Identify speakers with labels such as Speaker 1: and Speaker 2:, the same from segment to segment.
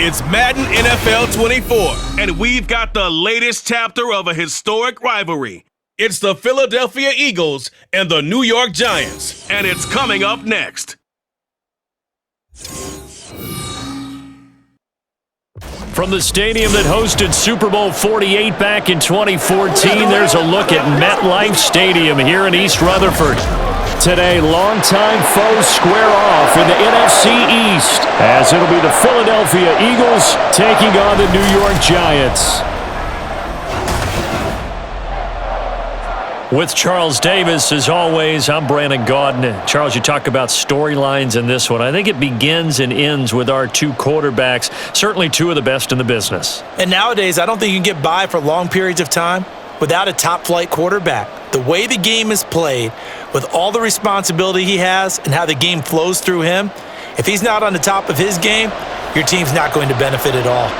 Speaker 1: It's Madden NFL 24, and we've got the latest chapter of a historic rivalry. It's the Philadelphia Eagles and the New York Giants, and it's coming up next.
Speaker 2: From the stadium that hosted Super Bowl 48 back in 2014, there's a look at MetLife Stadium here in East Rutherford. Today, longtime foes square off in the NFC East, as it'll be the Philadelphia Eagles taking on the New York Giants. With Charles Davis, as always, I'm Brandon Gaudin. Charles, you talk about storylines in this one. I think it begins and ends with our two quarterbacks, certainly two of the best in the business.
Speaker 3: And nowadays, I don't think you can get by for long periods of time without a top-flight quarterback. The way the game is played, with all the responsibility he has and how the game flows through him, if he's not on the top of his game, your team's not going to benefit at all.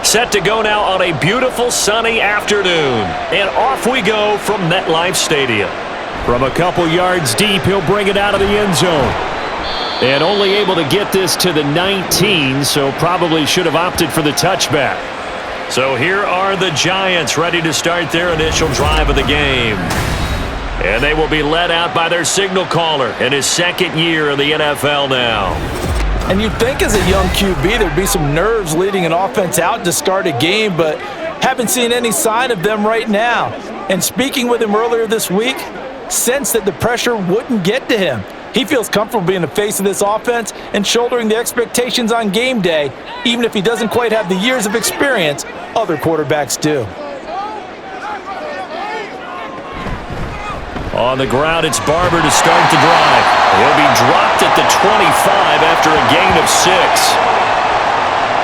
Speaker 2: Set to go now on a beautiful sunny afternoon. And off we go from MetLife Stadium. From a couple yards deep, he'll bring it out of the end zone. And only able to get this to the 19, so probably should have opted for the touchback. So here are the Giants ready to start their initial drive of the game. And they will be led out by their signal caller in his second year in the NFL now.
Speaker 3: And you'd think as a young QB there'd be some nerves leading an offense out to start a game, but haven't seen any sign of them right now. And speaking with him earlier this week, sensed that the pressure wouldn't get to him. He feels comfortable being the face of this offense and shouldering the expectations on game day, even if he doesn't quite have the years of experience other quarterbacks do.
Speaker 2: On the ground, it's Barber to start the drive. He'll be dropped at the 25 after a gain of 6.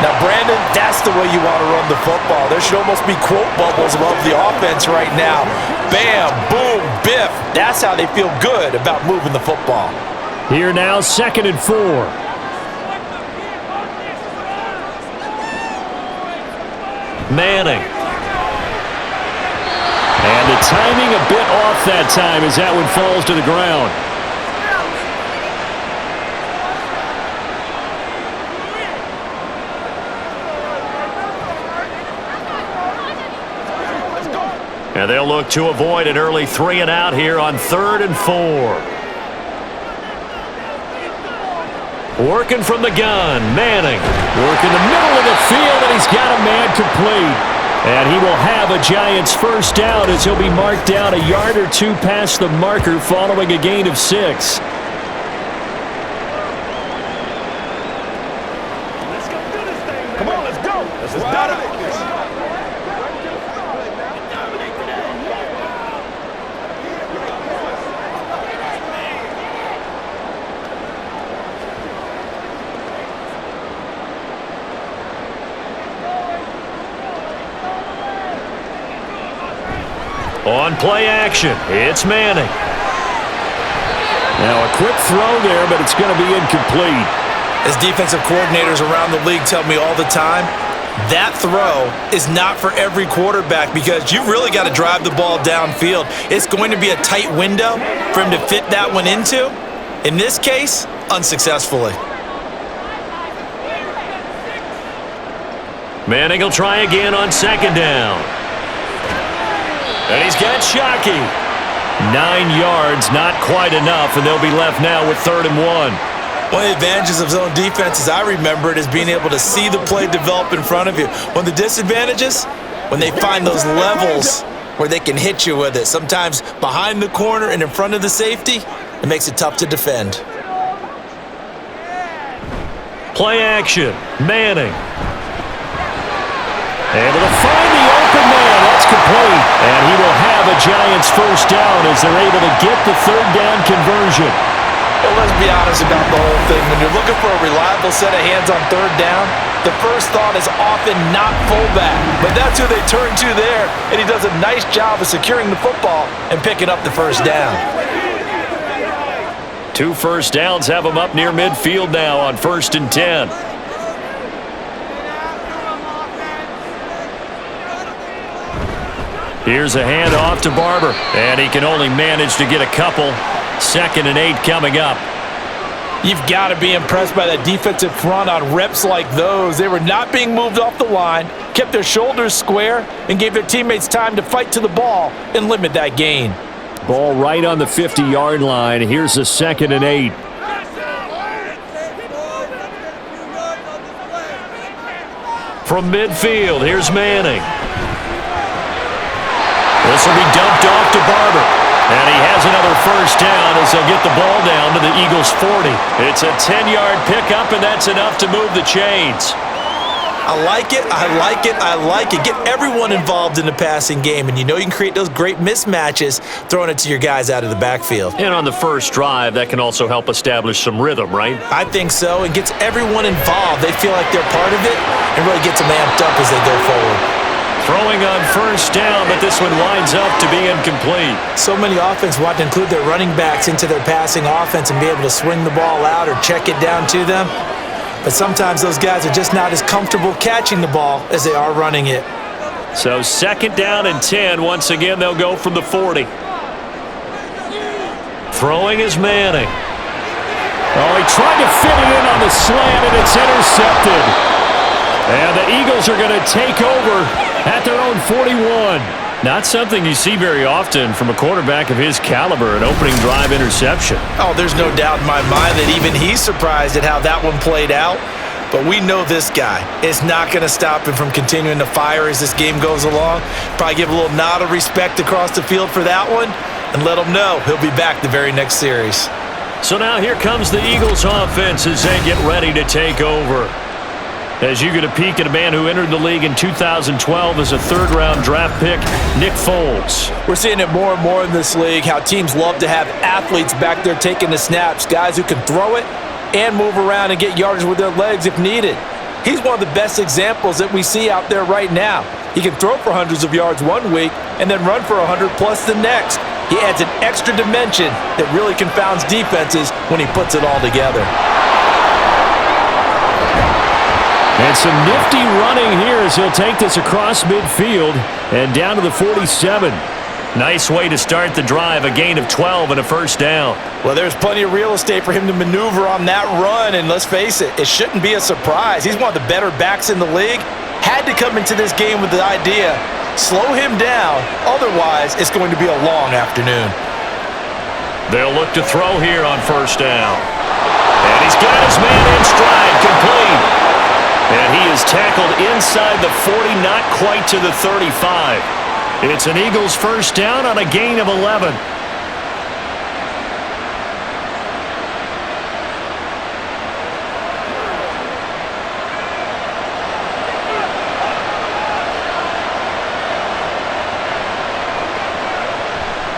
Speaker 3: Now, Brandon, that's the way you want to run the football. There should almost be quote bubbles above the offense right now. Bam, boom, biff. That's how they feel good about moving the football.
Speaker 2: Here now, 2nd and 4. Manning. And the timing a bit off that time as that one falls to the ground. And they'll look to avoid an early 3 and out here on 3rd and 4. Working from the gun, Manning. Working the middle of the field, and he's got a man complete. And he will have a Giants first down as he'll be marked down a yard or two past the marker following a gain of 6.
Speaker 4: Let's go do this thing, man. Come on, let's go. Let's dominate this.
Speaker 2: On play action, it's Manning. Now a quick throw there, but it's going to be incomplete.
Speaker 3: As defensive coordinators around the league tell me all the time, that throw is not for every quarterback because you've really got to drive the ball downfield. It's going to be a tight window for him to fit that one into. In this case, unsuccessfully.
Speaker 2: Manning will try again on 2nd down. And he's got Shockey. 9 yards, not quite enough, and they'll be left now with 3rd and 1.
Speaker 3: One of the advantages of zone defense, as I remember it, is being able to see the play develop in front of you. One of the disadvantages, when they find those levels where they can hit you with it. Sometimes behind the corner and in front of the safety, it makes it tough to defend.
Speaker 2: Play action, Manning. Able to find the open man. That's complete. And he will have now the Giants first down as they're able to get the third down conversion.
Speaker 3: Well, let's be honest about the whole thing. When you're looking for a reliable set of hands on third down, the first thought is often not fullback. But that's who they turn to there, and he does a nice job of securing the football and picking up the first down.
Speaker 2: 2 first downs have him up near midfield now on 1st and 10. Here's a handoff to Barber, and he can only manage to get a couple. 2nd and 8 coming up.
Speaker 3: You've got to be impressed by that defensive front on reps like those. They were not being moved off the line, kept their shoulders square, and gave their teammates time to fight to the ball and limit that gain.
Speaker 2: Ball right on the 50-yard line. Here's a 2nd and 8. From midfield, here's Manning. This will be dumped off to Barber. And he has another first down as they'll get the ball down to the Eagles' 40. It's a 10-yard pickup, and that's enough to move the chains.
Speaker 3: I like it, I like it, I like it. Get everyone involved in the passing game, and you know you can create those great mismatches throwing it to your guys out of the backfield.
Speaker 2: And on the first drive, that can also help establish some rhythm, right?
Speaker 3: I think so. It gets everyone involved. They feel like they're part of it and really gets them amped up as they go forward.
Speaker 2: Throwing on first down, but this one winds up to be incomplete.
Speaker 3: So many offenses want to include their running backs into their passing offense and be able to swing the ball out or check it down to them. But sometimes those guys are just not as comfortable catching the ball as they are running it.
Speaker 2: So 2nd down and 10. Once again, they'll go from the 40. Throwing is Manning. Oh, he tried to fit it in on the slant, and it's intercepted. And the Eagles are going to take over at their own 41. Not something you see very often from a quarterback of his caliber, an opening drive interception.
Speaker 3: Oh, there's no doubt in my mind that even he's surprised at how that one played out. But we know this guy is not going to stop him from continuing to fire as this game goes along. Probably give a little nod of respect across the field for that one and let him know he'll be back the very next series.
Speaker 2: So now here comes the Eagles offense as they get ready to take over. As you get a peek at a man who entered the league in 2012 as a 3rd-round draft pick, Nick Foles.
Speaker 3: We're seeing it more and more in this league, how teams love to have athletes back there taking the snaps, guys who can throw it and move around and get yardage with their legs if needed. He's one of the best examples that we see out there right now. He can throw for hundreds of yards one week and then run for 100+ the next. He adds an extra dimension that really confounds defenses when he puts it all together.
Speaker 2: And some nifty running here as he'll take this across midfield and down to the 47. Nice way to start the drive, a gain of 12 and a first down.
Speaker 3: Well, there's plenty of real estate for him to maneuver on that run, and let's face it, it shouldn't be a surprise. He's one of the better backs in the league. Had to come into this game with the idea, slow him down, otherwise it's going to be a long afternoon.
Speaker 2: They'll look to throw here on first down. And he's got his man in stride, complete. And he is tackled inside the 40, not quite to the 35. It's an Eagles first down on a gain of 11.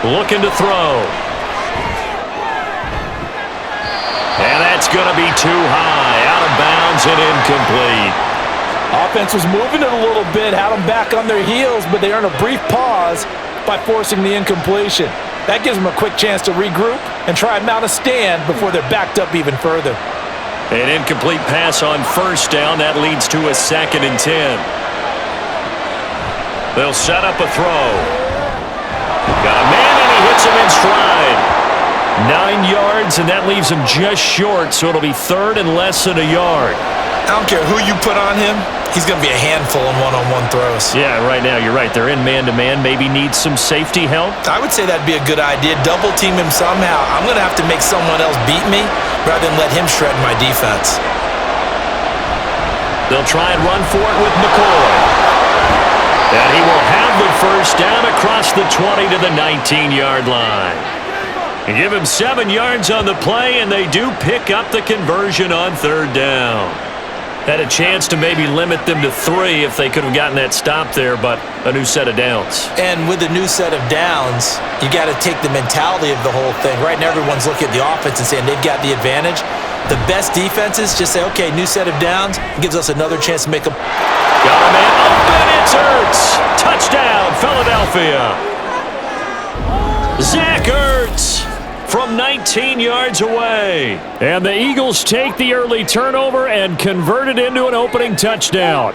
Speaker 2: Looking to throw. And that's going to be too high, out of bounds and incomplete.
Speaker 3: Offense was moving it a little bit, had them back on their heels, but they earn a brief pause by forcing the incompletion. That gives them a quick chance to regroup and try and mount a stand before they're backed up even further.
Speaker 2: An incomplete pass on first down. That leads to a 2nd and 10. They'll set up a throw. Got a man, and he hits him in stride. 9 yards, and that leaves him just short, so it'll be 3rd and less than a yard.
Speaker 3: I don't care who you put on him, he's going to be a handful in one-on-one throws.
Speaker 2: Yeah, right now, you're right. They're in man-to-man. Maybe needs some safety help.
Speaker 3: I would say that'd be a good idea. Double team him somehow. I'm going to have to make someone else beat me rather than let him shred my defense.
Speaker 2: They'll try and run for it with McCoy. And he will have the first down across the 20 to the 19-yard line. And give him 7 yards on the play, and they do pick up the conversion on 3rd down. Had a chance to maybe limit them to 3 if they could have gotten that stop there, but a new set of downs.
Speaker 3: And with a new set of downs, you got to take the mentality of the whole thing. Right now, everyone's looking at the offense and saying they've got the advantage. The best defenses just say, okay, new set of downs. It gives us another chance to make a...
Speaker 2: Got a man open, it's Ertz. Touchdown, Philadelphia. Zach Ertz from 19 yards away. And the Eagles take the early turnover and convert it into an opening touchdown.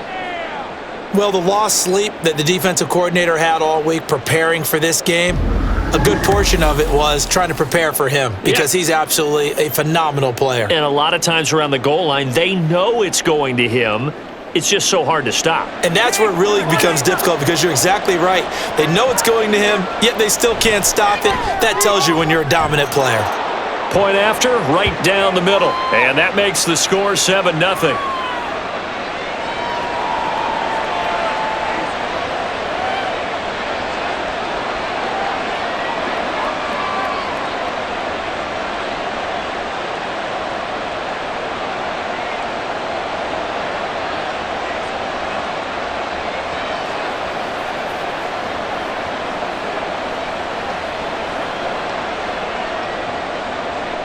Speaker 3: Well, the lost sleep that the defensive coordinator had all week preparing for this game, a good portion of it was trying to prepare for him because he's absolutely a phenomenal player.
Speaker 2: And a lot of times around the goal line, they know it's going to him. It's just so hard to stop.
Speaker 3: And that's where it really becomes difficult because you're exactly right. They know it's going to him, yet they still can't stop it. That tells you when you're a dominant player.
Speaker 2: Point after, right down the middle. And that makes the score 7-0.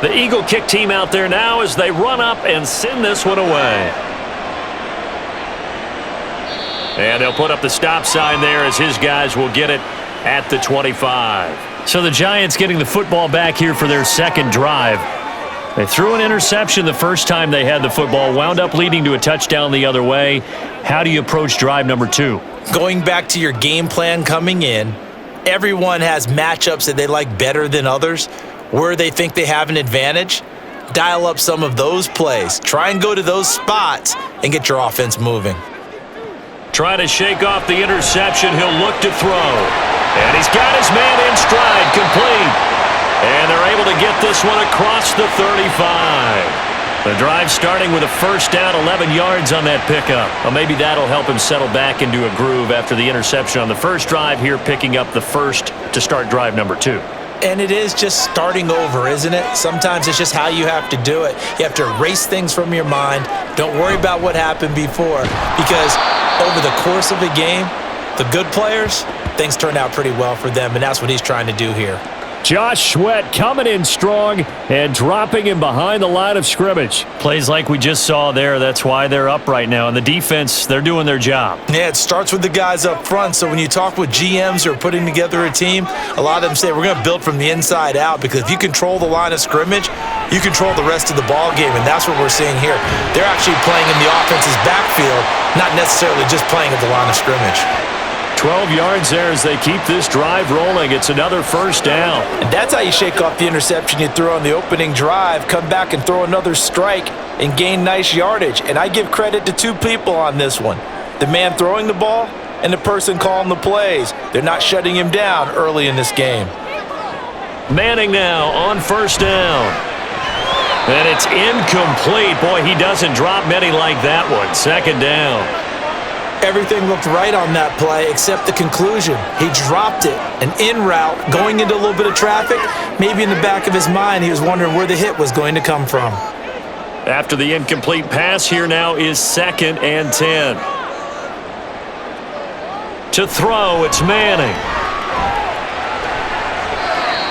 Speaker 2: The Eagle kick team out there now as they run up and send this one away. And they'll put up the stop sign there as his guys will get it at the 25. So the Giants getting the football back here for their second drive. They threw an interception the first time they had the football, wound up leading to a touchdown the other way. How do you approach drive number 2?
Speaker 3: Going back to your game plan coming in, everyone has matchups that they like better than others. Where they think they have an advantage, dial up some of those plays. Try and go to those spots and get your offense moving.
Speaker 2: Trying to shake off the interception. He'll look to throw. And he's got his man in stride, complete. And they're able to get this one across the 35. The drive starting with a first down, 11 yards on that pickup. Well, maybe that'll help him settle back into a groove after the interception on the first drive here, picking up the first to start drive number 2.
Speaker 3: And it is just starting over, isn't it? Sometimes it's just how you have to do it. You have to erase things from your mind. Don't worry about what happened before, because over the course of a game, the good players, things turn out pretty well for them, and that's what he's trying to do here.
Speaker 2: Josh Sweat coming in strong and dropping him behind the line of scrimmage. Plays like we just saw there. That's why they're up right now. And the defense, they're doing their job.
Speaker 3: Yeah, it starts with the guys up front. So when you talk with GMs who are putting together a team, a lot of them say we're going to build from the inside out, because if you control the line of scrimmage, you control the rest of the ball game. And that's what we're seeing here. They're actually playing in the offense's backfield, not necessarily just playing at the line of scrimmage.
Speaker 2: 12 yards there as they keep this drive rolling. It's another first down.
Speaker 3: And that's how you shake off the interception you threw on the opening drive, come back and throw another strike and gain nice yardage. And I give credit to two people on this one. The man throwing the ball and the person calling the plays. They're not shutting him down early in this game.
Speaker 2: Manning now on first down. And it's incomplete. Boy, he doesn't drop many like that one. Second down.
Speaker 3: Everything looked right on that play except the conclusion. He dropped it, an in route, going into a little bit of traffic. Maybe in the back of his mind, he was wondering where the hit was going to come from.
Speaker 2: After the incomplete pass, here now is 2nd and 10. To throw, it's Manning.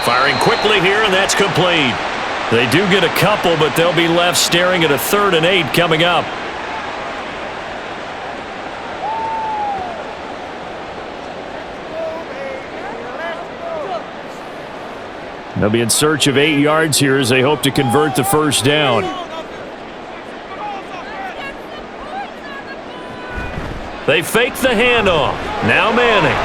Speaker 2: Firing quickly here, and that's complete. They do get a couple, but they'll be left staring at a 3rd and 8 coming up. They'll be in search of 8 yards here as they hope to convert the first down. They fake the handoff. Now Manning.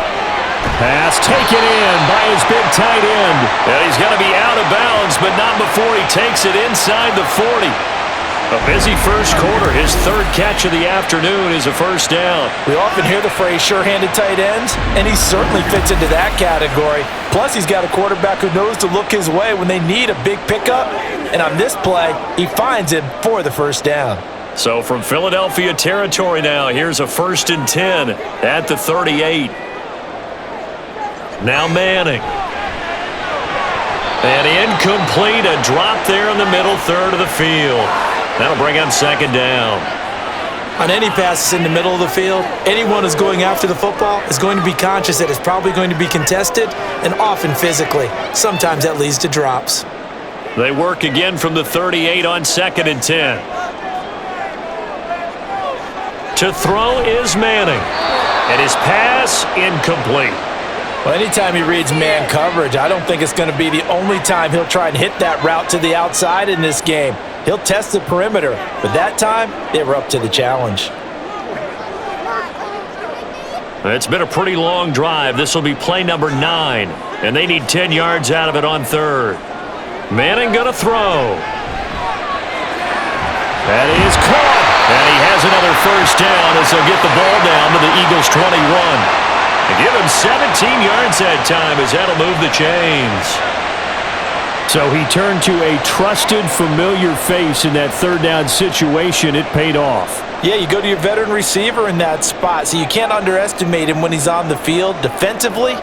Speaker 2: Pass taken in by his big tight end. And he's going to be out of bounds, but not before he takes it inside the 40. A busy first quarter. His 3rd catch of the afternoon is a first down.
Speaker 3: We often hear the phrase sure-handed tight ends, and he certainly fits into that category. Plus, he's got a quarterback who knows to look his way when they need a big pickup. And on this play, he finds him for the first down.
Speaker 2: So from Philadelphia territory now, here's a 1st and 10 at the 38. Now Manning. And incomplete, a drop there in the middle 3rd of the field. That'll bring up 2nd down.
Speaker 3: On any passes in the middle of the field, anyone who's going after the football is going to be conscious that it's probably going to be contested and often physically. Sometimes that leads to drops.
Speaker 2: They work again from the 38 on 2nd and 10. To throw is Manning. And his pass incomplete.
Speaker 3: Well, anytime he reads man coverage, I don't think it's going to be the only time he'll try and hit that route to the outside in this game. He'll test the perimeter, but that time, they were up to the challenge.
Speaker 2: It's been a pretty long drive. This will be play number 9, and they need 10 yards out of it on 3rd. Manning going to throw. That is caught, and he has another first down as they'll get the ball down to the Eagles' 21. They give him 17 yards that time as that'll move the chains.
Speaker 5: So he turned to a trusted, familiar face in that 3rd down situation. It paid off.
Speaker 3: Yeah, you go to your veteran receiver in that spot, so you can't underestimate him when he's on the field. Defensively,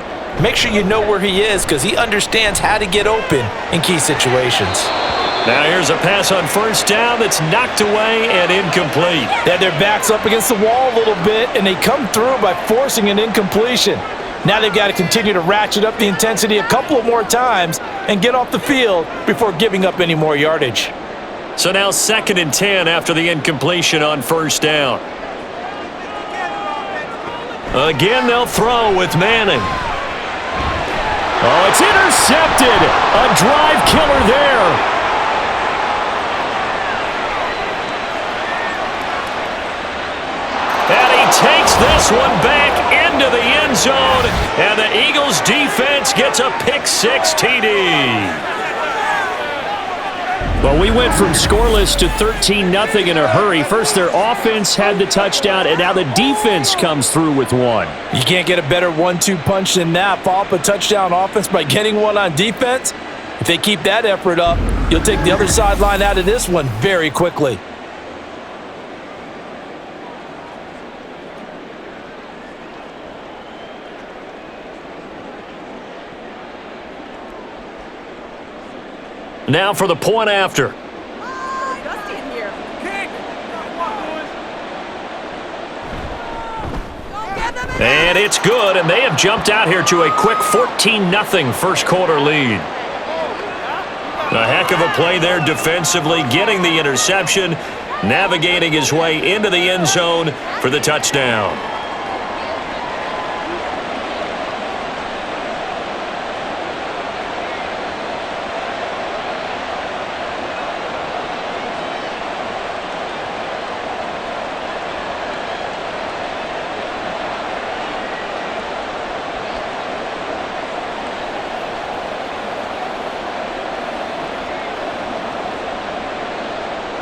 Speaker 3: make sure you know where he is because he understands how to get open in key situations.
Speaker 2: Now here's a pass on first down that's knocked away and incomplete.
Speaker 3: They had their backs up against the wall a little bit, and they come through by forcing an incompletion. Now they've got to continue to ratchet up the intensity a couple of more times and get off the field before giving up any more yardage.
Speaker 2: So now 2nd and 10 after the incompletion on first down. Again, they'll throw with Manning. Oh, it's intercepted. A drive killer there. And he takes this one back into the end zone, and the Eagles defense gets a pick-6 TD.
Speaker 5: Well, we went from scoreless to 13-0 in a hurry. First, their offense had the touchdown, and now the defense comes through with one.
Speaker 3: You can't get a better 1-2 punch than that. Follow up a touchdown offense by getting one on defense. If they keep that effort up, you'll take the other sideline out of this one very quickly.
Speaker 2: Now for the point after. And it's good, and they have jumped out here to a quick 14-0 first quarter lead. A heck of a play there defensively, getting the interception, navigating his way into the end zone for the touchdown.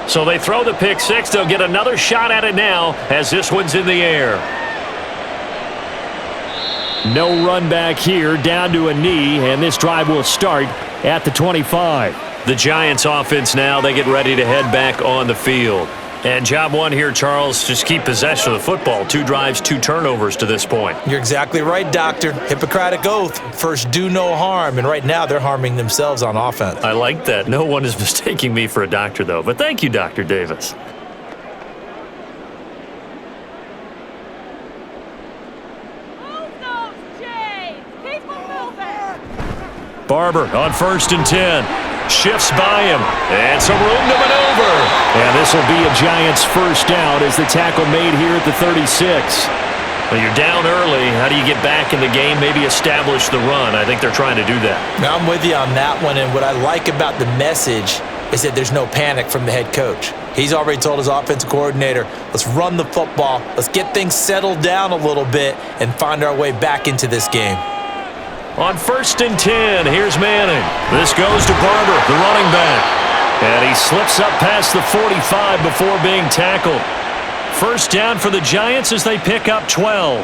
Speaker 2: So they throw the pick-6. They'll get another shot at it now as this one's in the air.
Speaker 5: No run back here, down to a knee, and this drive will start at the 25.
Speaker 2: The Giants offense now, they get ready to head back on the field. And job one here, Charles, just keep possession of the football. 2 drives, 2 turnovers to this point.
Speaker 3: You're exactly right, Doctor. Hippocratic oath. First, do no harm. And right now, they're harming themselves on offense.
Speaker 2: I like that. No one is mistaking me for a doctor, though. But thank you, Dr. Davis. Barber on 1st and 10. Shifts by him, and some room to maneuver.
Speaker 5: And this will be a Giants first down as the tackle made here at the 36.
Speaker 2: Well, you're down early. How do you get back in the game, maybe establish the run? I think they're trying to do that.
Speaker 3: Now, I'm with you on that one, and what I like about the message is that there's no panic from the head coach. He's already told his offensive coordinator, let's run the football, let's get things settled down a little bit, and find our way back into this game.
Speaker 2: On 1st and 10, here's Manning. This goes to Barber, the running back. And he slips up past the 45 before being tackled. First down for the Giants as they pick up 12.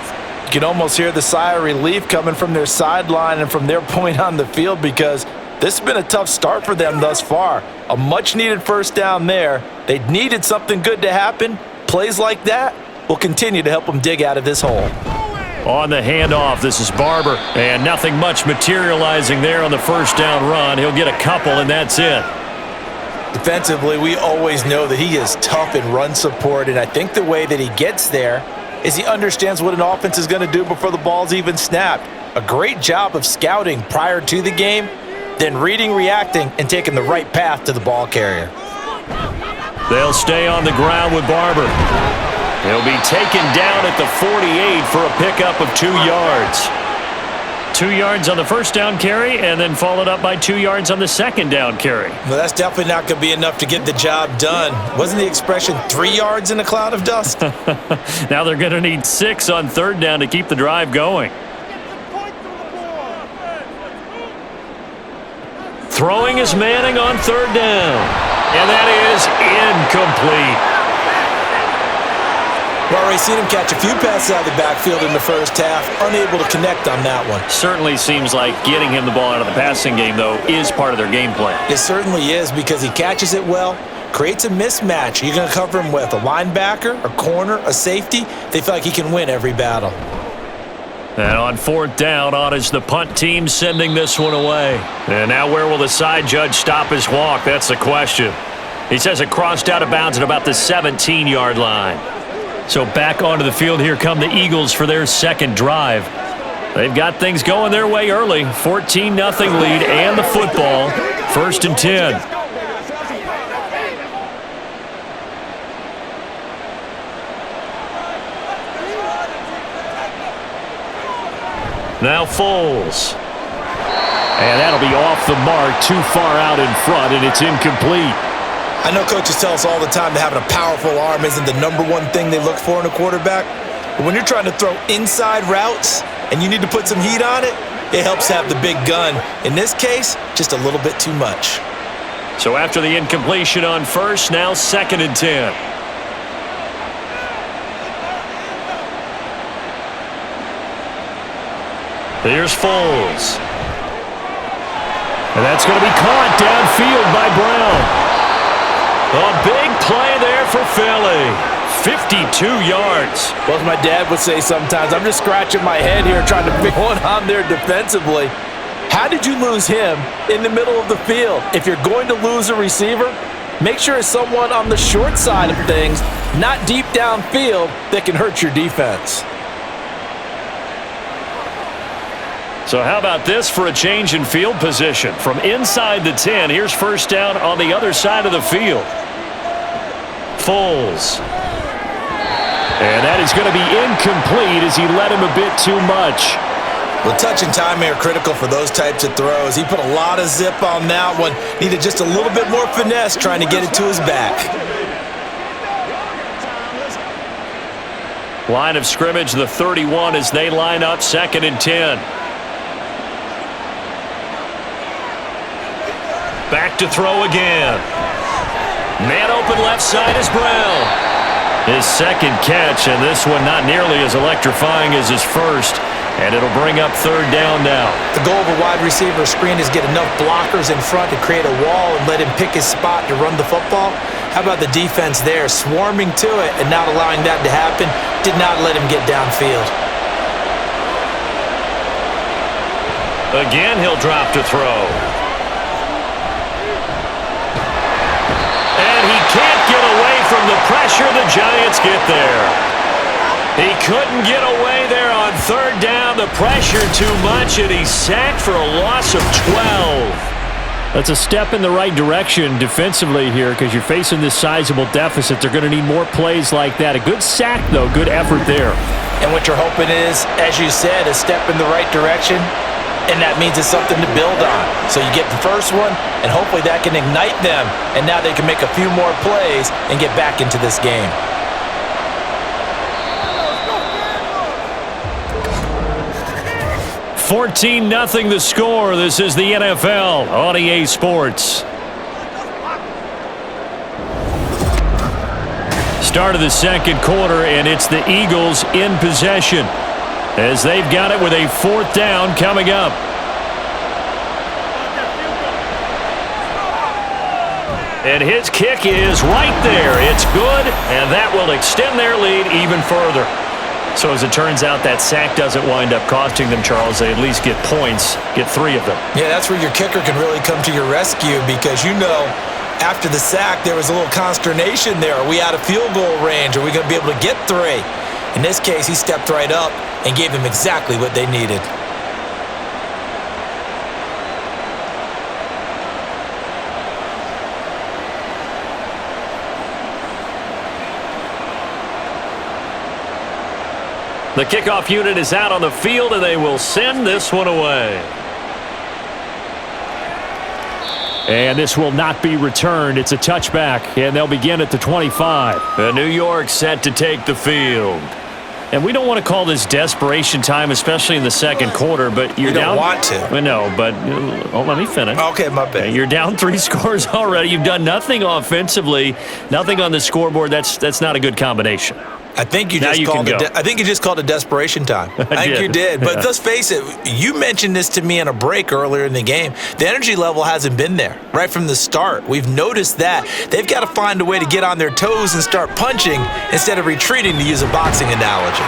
Speaker 3: You can almost hear the sigh of relief coming from their sideline and from their point on the field because this has been a tough start for them thus far. A much-needed first down there. They needed something good to happen. Plays like that will continue to help them dig out of this hole.
Speaker 2: On the handoff, this is Barber, and nothing much materializing there on the first down run. He'll get a couple, and that's it.
Speaker 3: Defensively, we always know that he is tough in run support, and I think the way that he gets there is he understands what an offense is going to do before the ball's even snapped. A great job of scouting prior to the game, then reading, reacting, and taking the right path to the ball carrier.
Speaker 5: They'll stay on the ground with Barber. He'll be taken down at the 48 for a pickup of 2 yards. 2 yards on the first down carry, and then followed up by 2 yards on the second down carry.
Speaker 3: Well, that's definitely not going to be enough to get the job done. Wasn't the expression 3 yards in a cloud of dust?
Speaker 5: Now they're going to need 6 on third down to keep the drive going. Throwing is Manning on third down. And that is incomplete.
Speaker 3: We've already seen him catch a few passes out of the backfield in the first half, unable to connect on that one.
Speaker 5: Certainly seems like getting him the ball out of the passing game, though, is part of their game plan.
Speaker 3: It certainly is, because he catches it well, creates a mismatch. You're going to cover him with a linebacker, a corner, a safety. They feel like he can win every battle.
Speaker 5: And on fourth down, on is the punt team sending this one away. And now where will the side judge stop his walk? That's the question. He says it crossed out of bounds at about the 17-yard line. So back onto the field, here come the Eagles for their second drive. They've got things going their way early. 14-0 lead and the football. 1st and 10. Now Foles. And that'll be off the mark, too far out in front, and it's incomplete.
Speaker 3: I know coaches tell us all the time that having a powerful arm isn't the number one thing they look for in a quarterback. But when you're trying to throw inside routes and you need to put some heat on it, it helps have the big gun. In this case, just a little bit too much.
Speaker 5: So after the incompletion on first, now 2nd and 10. Here's Foles. And that's going to be caught downfield by Brown. A big play there for Philly. 52 yards.
Speaker 3: Well, as my dad would say sometimes, I'm just scratching my head here trying to pick one on there defensively. How did you lose him in the middle of the field? If you're going to lose a receiver, make sure it's someone on the short side of things, not deep downfield, that can hurt your defense.
Speaker 5: So how about this for a change in field position? From inside the 10, here's first down on the other side of the field. Foles. And that is going to be incomplete as he led him a bit too much.
Speaker 3: Well, touch and timing are critical for those types of throws. He put a lot of zip on that one. Needed just a little bit more finesse trying to get it to his back.
Speaker 5: Line of scrimmage, the 31, as they line up 2nd and 10. Back to throw again. Man open left side is Brown. His second catch, and this one not nearly as electrifying as his first. And it'll bring up third down now.
Speaker 3: The goal of a wide receiver screen is get enough blockers in front to create a wall and let him pick his spot to run the football. How about the defense there, swarming to it and not allowing that to happen? Did not let him get downfield.
Speaker 5: Again, he'll drop to throw. Can't get away from the pressure. The Giants get there. He couldn't get away there on third down. The pressure too much, and he's sacked for a loss of 12. That's a step in the right direction defensively here because you're facing this sizable deficit. They're going to need more plays like that. A good sack, though. Good effort there.
Speaker 3: And what you're hoping is, as you said, a step in the right direction. And that means it's something to build on. So you get the first one, and hopefully that can ignite them, and now they can make a few more plays and get back into this game.
Speaker 5: $14-0 the score. This is the NFL on EA Sports. Start of the second quarter, and it's the Eagles in possession, as they've got it with a 4th down coming up. And his kick is right there. It's good, and that will extend their lead even further. So as it turns out, that sack doesn't wind up costing them, Charles. They at least get points, get 3 of them.
Speaker 3: Yeah, that's where your kicker can really come to your rescue because you know After the sack, there was a little consternation there. Are we out of field goal range? Are we going to be able to get 3? In this case, he stepped right up and gave them exactly what they needed.
Speaker 5: The kickoff unit is out on the field, and they will send this one away.
Speaker 2: And this will not be returned. It's a touchback, and they'll begin at the 25.
Speaker 5: And New York set to take the field.
Speaker 2: And we don't want to call this desperation time, especially in the second quarter, but you're down.
Speaker 3: You don't want to.
Speaker 2: No, but let me finish.
Speaker 3: Okay, my bad.
Speaker 2: You're down 3 scores already. You've done nothing offensively, nothing on the scoreboard. That's not a good combination.
Speaker 3: I think you just called it desperation time. I think you did. But let's face it, you mentioned this to me in a break earlier in the game. The energy level hasn't been there right from the start. We've noticed that. They've got to find a way to get on their toes and start punching instead of retreating, to use a boxing analogy.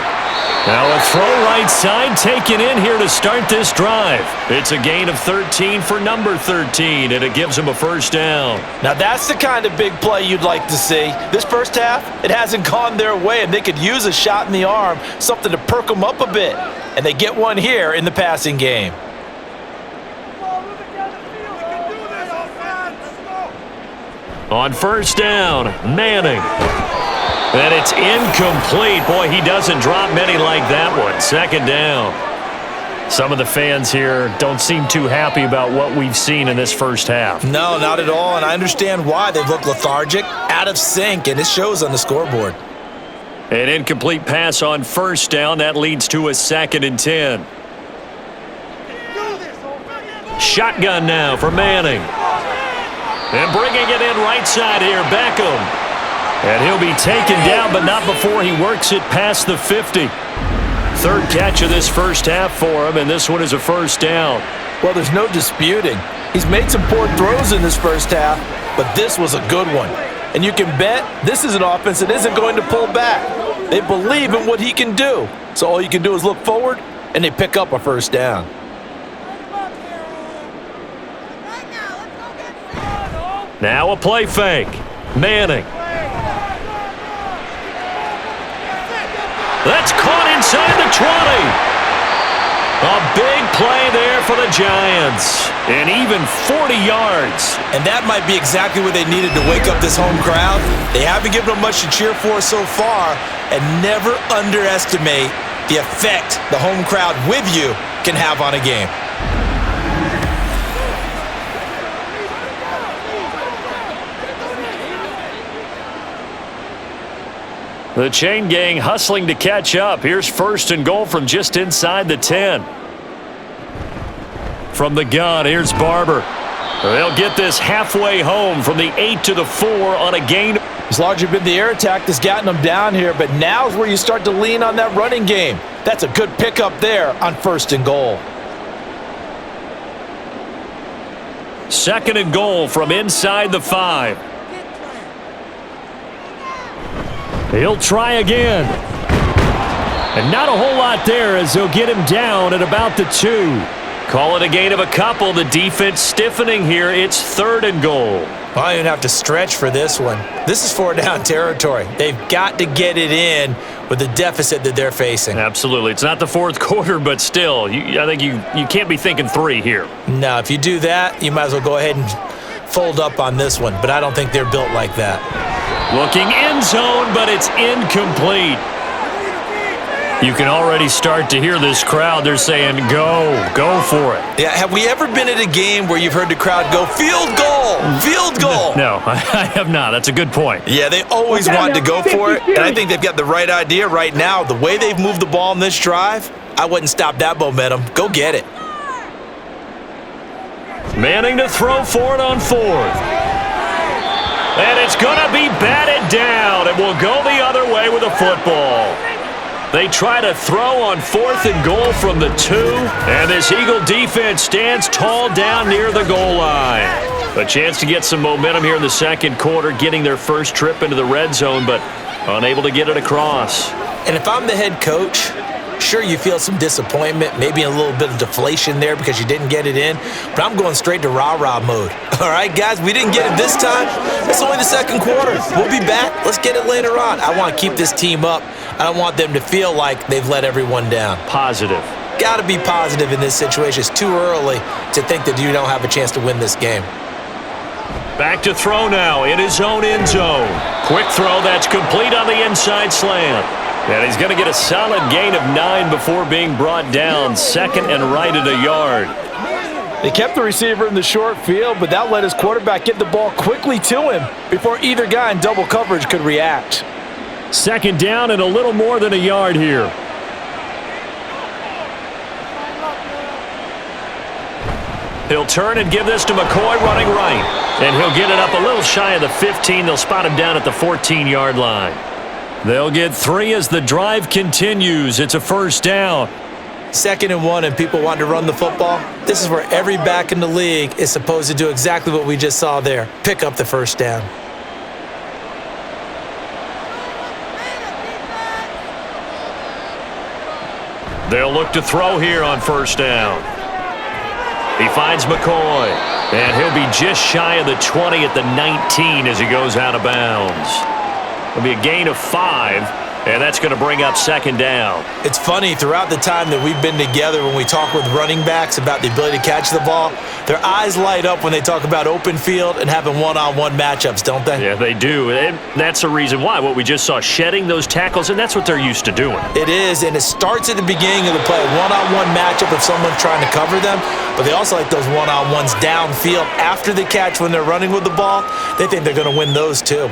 Speaker 5: Now a throw right side taken in here to start this drive. It's a gain of 13 for number 13, and it gives them a first down.
Speaker 3: Now that's the kind of big play you'd like to see. This first half, it hasn't gone their way, and they could use a shot in the arm, something to perk them up a bit. And they get one here in the passing game.
Speaker 5: On first down, Manning. And it's incomplete. Boy, he doesn't drop many like that one. Second down.
Speaker 2: Some of the fans here don't seem too happy about what we've seen in this first half.
Speaker 3: No, not at all, and I understand why. They look lethargic, out of sync, and it shows on the scoreboard.
Speaker 5: An incomplete pass on first down. That leads to a 2nd and 10. Shotgun now for Manning. And bringing it in right side here, Beckham. And he'll be taken down, but not before he works it past the 50. Third catch of this first half for him, and this one is a first down.
Speaker 3: Well, there's no disputing. He's made some poor throws in this first half, but this was a good one. And you can bet this is an offense that isn't going to pull back. They believe in what he can do. So all you can do is look forward, and they pick up a first down.
Speaker 5: Now a play fake. Manning. That's caught inside the 20. A big play there for the Giants. And even 40 yards.
Speaker 3: And that might be exactly what they needed to wake up this home crowd. They haven't given them much to cheer for so far. And never underestimate the effect the home crowd with you can have on a game.
Speaker 5: The chain gang hustling to catch up. Here's first and goal from just inside the 10. From the gun, here's Barber. They'll get this halfway home from the 8 to the 4 on a gain.
Speaker 3: It's largely been the air attack that's gotten them down here, but now's where you start to lean on that running game. That's a good pickup there on first and goal.
Speaker 5: Second and goal from inside the 5. He'll try again. And not a whole lot there as they'll get him down at about the 2. Call it a gain of a couple. The defense stiffening here. It's third and goal.
Speaker 3: Well, I don't even have to stretch for this one. This is 4-down territory. They've got to get it in with the deficit that they're facing.
Speaker 5: Absolutely. It's not the fourth quarter, but still, I think you can't be thinking 3 here.
Speaker 3: No, if you do that, you might as well go ahead and fold up on this one. But I don't think they're built like that.
Speaker 5: Looking end zone, but it's incomplete. You can already start to hear this crowd. They're saying, go for it.
Speaker 3: Yeah, have we ever been at a game where you've heard the crowd go, field goal?
Speaker 5: No, I have not. That's a good point.
Speaker 3: Yeah, they always want to go for it, and I think they've got the right idea right now. The way they've moved the ball in this drive, I wouldn't stop that momentum. Go get it.
Speaker 5: Manning to throw for it on 4th. And it's going to be batted down, and will go the other way with a football. They try to throw on 4th and goal from the 2, and this Eagle defense stands tall down near the goal line. A chance to get some momentum here in the second quarter, getting their first trip into the red zone, but unable to get it across.
Speaker 3: And if I'm the head coach, Sure, you feel some disappointment, maybe a little bit of deflation there because you didn't get it in, but I'm going straight to rah-rah mode. All right, guys, we didn't get it this time. It's only the second quarter. We'll be back. Let's get it later on. I want to keep this team up. I don't want them to feel like they've let everyone down.
Speaker 5: Positive.
Speaker 3: Got to be positive in this situation. It's too early to think that you don't have a chance to win this game.
Speaker 5: Back to throw now in his own end zone. Quick throw that's complete on the inside slant. And he's going to get a solid gain of 9 before being brought down. Second and right at a yard.
Speaker 3: They kept the receiver in the short field, but that let his quarterback get the ball quickly to him before either guy in double coverage could react.
Speaker 5: Second down and a little more than a yard here. He'll turn and give this to McCoy running right. And he'll get it up a little shy of the 15. They'll spot him down at the 14-yard line. They'll get 3 as the drive continues. It's a first down.
Speaker 3: 2nd and 1 and people want to run the football. This is where every back in the league is supposed to do exactly what we just saw there. Pick up the first down.
Speaker 5: They'll look to throw here on first down. He finds McCoy, and he'll be just shy of the 20 at the 19 as he goes out of bounds. It'll be a gain of 5, and that's going to bring up second down.
Speaker 3: It's funny, throughout the time that we've been together when we talk with running backs about the ability to catch the ball, their eyes light up when they talk about open field and having one-on-one matchups, don't they?
Speaker 5: Yeah, they do. And that's the reason why. What we just saw, shedding those tackles, and that's what they're used to doing.
Speaker 3: It is, and it starts at the beginning of the play. One-on-one matchup if someone's trying to cover them, but they also like those one-on-ones downfield after the catch when they're running with the ball. They think they're going to win those too.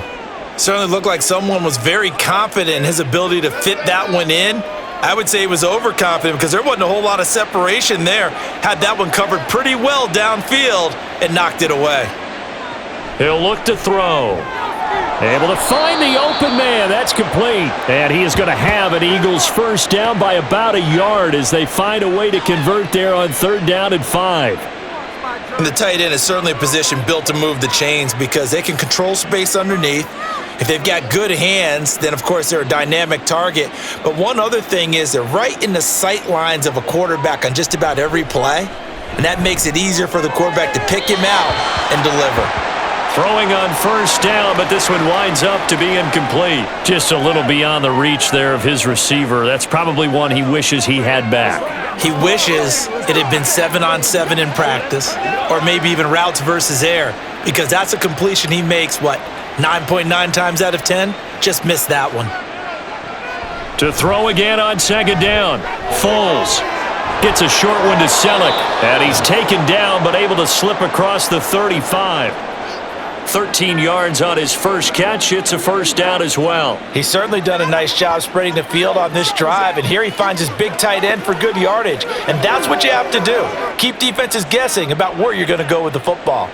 Speaker 3: Certainly looked like someone was very confident in his ability to fit that one in. I would say he was overconfident because there wasn't a whole lot of separation there. Had that one covered pretty well downfield and knocked it away.
Speaker 5: He'll look to throw. Able to find the open man. That's complete. And he is going to have an Eagles first down by about a yard as they find a way to convert there on 3rd down and 5.
Speaker 3: And the tight end is certainly a position built to move the chains because they can control space underneath. If they've got good hands, then of course they're a dynamic target. But one other thing is they're right in the sight lines of a quarterback on just about every play. And that makes it easier for the quarterback to pick him out and deliver.
Speaker 5: Throwing on first down, but this one winds up to be incomplete. Just a little beyond the reach there of his receiver. That's probably one he wishes he had back.
Speaker 3: He wishes it had been 7-on-7 in practice, or maybe even routes versus air, because that's a completion he makes, 9.9 times out of 10? Just missed that one.
Speaker 5: To throw again on second down. Foles gets a short one to Selleck, and he's taken down but able to slip across the 35. 13 yards on his first catch. It's a first down as well.
Speaker 3: He's certainly done a nice job spreading the field on this drive, and here he finds his big tight end for good yardage. And that's what you have to do. Keep defenses guessing about where you're going to go with the football.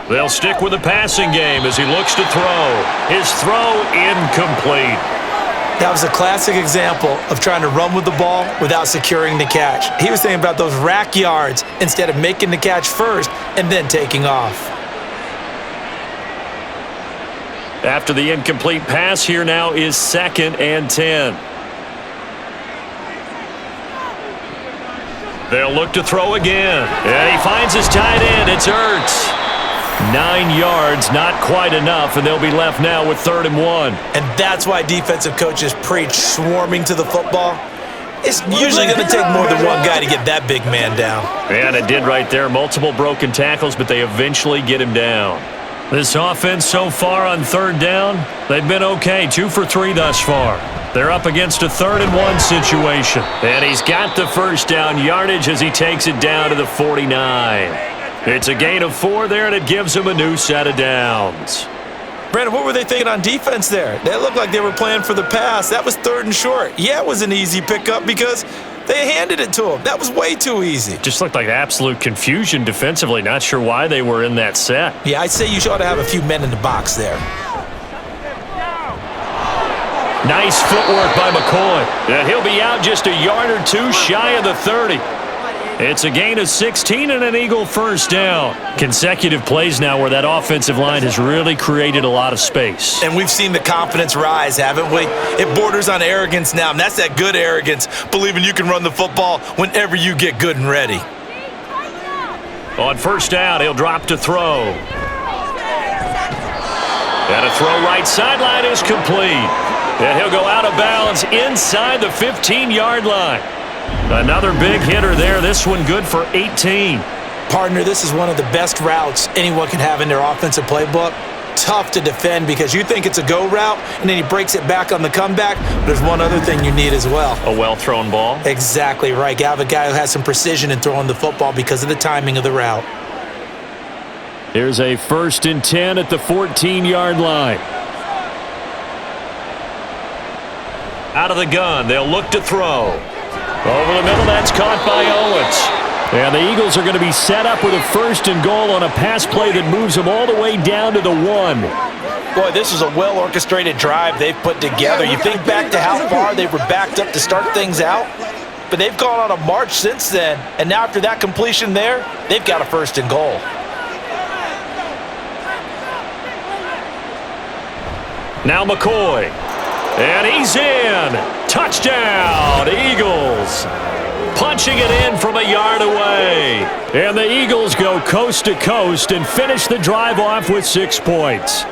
Speaker 5: They'll stick with the passing game as he looks to throw. His throw incomplete.
Speaker 3: That was a classic example of trying to run with the ball without securing the catch. He was thinking about those rack yards instead of making the catch first and then taking off.
Speaker 5: After the incomplete pass, here now is 2nd and 10. They'll look to throw again. And he finds his tight end. It's Ertz. 9 yards, not quite enough, and they'll be left now with 3rd and 1.
Speaker 3: And that's why defensive coaches preach swarming to the football. It's usually going to take more than one guy to get that big man down.
Speaker 5: And it did right there. Multiple broken tackles, but they eventually get him down. This offense so far on 3rd down, they've been okay. 2 for 3 thus far. They're up against a 3rd and 1 situation. And he's got the first down yardage as he takes it down to the 49. It's a gain of 4 there, and it gives him a new set of downs.
Speaker 3: Brandon, what were they thinking on defense there? They looked like they were playing for the pass. That was 3rd and short. Yeah, it was an easy pickup because they handed it to him. That was way too easy.
Speaker 5: Just looked like absolute confusion defensively. Not sure why they were in that set.
Speaker 3: Yeah, I'd say you ought to have a few men in the box there.
Speaker 5: Nice footwork by McCoy. And he'll be out just a yard or 2 shy of the 30. It's a gain of 16 and an Eagle first down. Consecutive plays now where that offensive line has really created a lot of space.
Speaker 3: And we've seen the confidence rise, haven't we? It borders on arrogance now, and that's that good arrogance, believing you can run the football whenever you get good and ready.
Speaker 5: On first down, he'll drop to throw. And a throw right sideline is complete. And he'll go out of bounds inside the 15-yard line. Another big hitter there. This one good for 18.
Speaker 3: Partner, this is one of the best routes anyone can have in their offensive playbook. Tough to defend because you think it's a go route, and then he breaks it back on the comeback. But there's one other thing you need as well.
Speaker 5: A well-thrown ball.
Speaker 3: Exactly right. You have a guy who has some precision in throwing the football because of the timing of the route.
Speaker 5: Here's a 1st and 10 at the 14-yard line. Out of the gun, they'll look to throw. Over the middle, that's caught by Owens. And the Eagles are going to be set up with a 1st and goal on a pass play that moves them all the way down to the 1.
Speaker 3: Boy, this is a well-orchestrated drive they've put together. You think back to how far they were backed up to start things out, but they've gone on a march since then. And now after that completion there, they've got a 1st and goal.
Speaker 5: Now McCoy. And he's in. Touchdown, Eagles. Punching it in from a yard away. And the Eagles go coast to coast and finish the drive off with 6 points.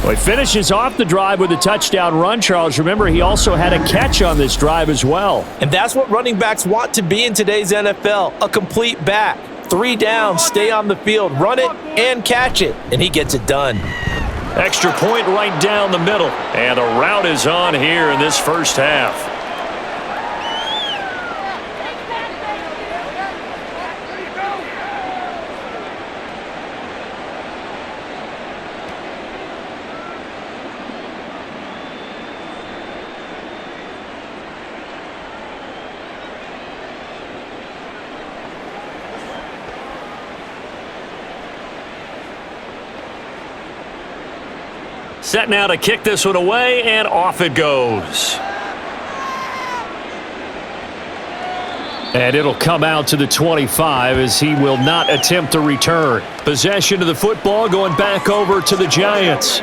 Speaker 5: Well, he finishes off the drive with a touchdown run, Charles. Remember, he also had a catch on this drive as well.
Speaker 3: And that's what running backs want to be in today's NFL, a complete back. 3 downs, stay on the field, run it, and catch it. And he gets it done.
Speaker 5: Extra point right down the middle. And a rout is on here in this first half. Set now to kick this one away, and off it goes. And it'll come out to the 25 as he will not attempt a return. Possession of the football going back over to the Giants.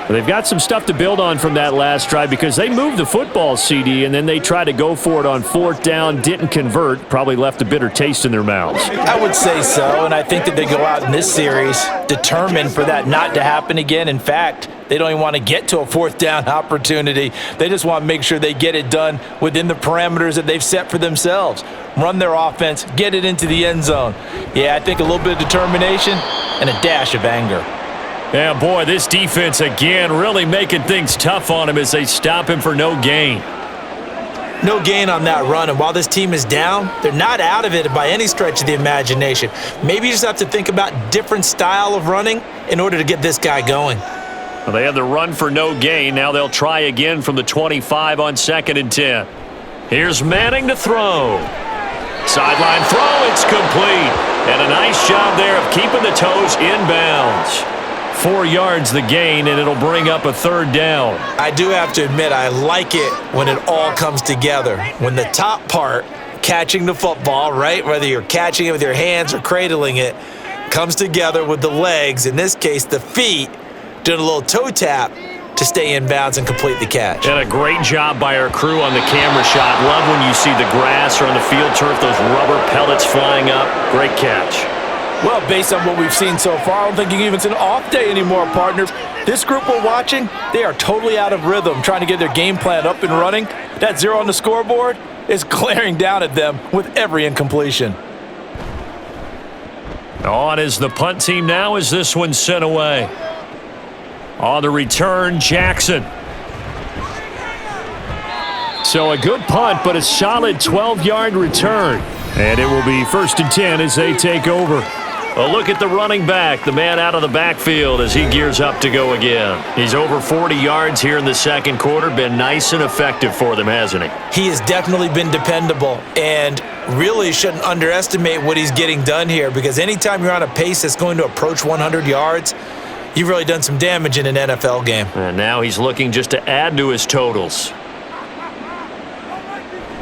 Speaker 5: They've got some stuff to build on from that last drive because they moved the football, CD, and then they tried to go for it on 4th down, didn't convert, probably left a bitter taste in their mouths.
Speaker 3: I would say so, and I think that they go out in this series determined for that not to happen again. In fact, they don't even want to get to a 4th down opportunity. They just want to make sure they get it done within the parameters that they've set for themselves. Run their offense, get it into the end zone. Yeah, I think a little bit of determination and a dash of anger.
Speaker 5: Yeah, boy, this defense again really making things tough on him as they stop him for no gain.
Speaker 3: No gain on that run, and while this team is down, they're not out of it by any stretch of the imagination. Maybe you just have to think about different style of running in order to get this guy going.
Speaker 5: Well, they had the run for no gain. Now they'll try again from the 25 on 2nd and 10. Here's Manning to throw. Sideline throw, it's complete. And a nice job there of keeping the toes inbounds. 4 yards the gain, and it'll bring up a 3rd down.
Speaker 3: I do have to admit, I like it when it all comes together. When the top part, catching the football, right, whether you're catching it with your hands or cradling it, comes together with the legs, in this case the feet, doing a little toe tap to stay in bounds and complete the catch.
Speaker 5: And a great job by our crew on the camera shot. Love when you see the grass or on the field turf, those rubber pellets flying up. Great catch.
Speaker 3: Well, based on what we've seen so far, I don't think you can even it's an off day anymore, partners. This group we're watching, they are totally out of rhythm, trying to get their game plan up and running. That 0 on the scoreboard is glaring down at them with every incompletion.
Speaker 5: On is the punt team now as this one's sent away. On the return, Jackson. So a good punt, but a solid 12-yard return. And it will be 1st and 10 as they take over. A look at the running back, the man out of the backfield as he gears up to go again. He's over 40 yards here in the 2nd quarter. Been nice and effective for them, hasn't he?
Speaker 3: He has definitely been dependable and really shouldn't underestimate what he's getting done here because anytime you're on a pace that's going to approach 100 yards, you've really done some damage in an NFL game.
Speaker 5: And now he's looking just to add to his totals.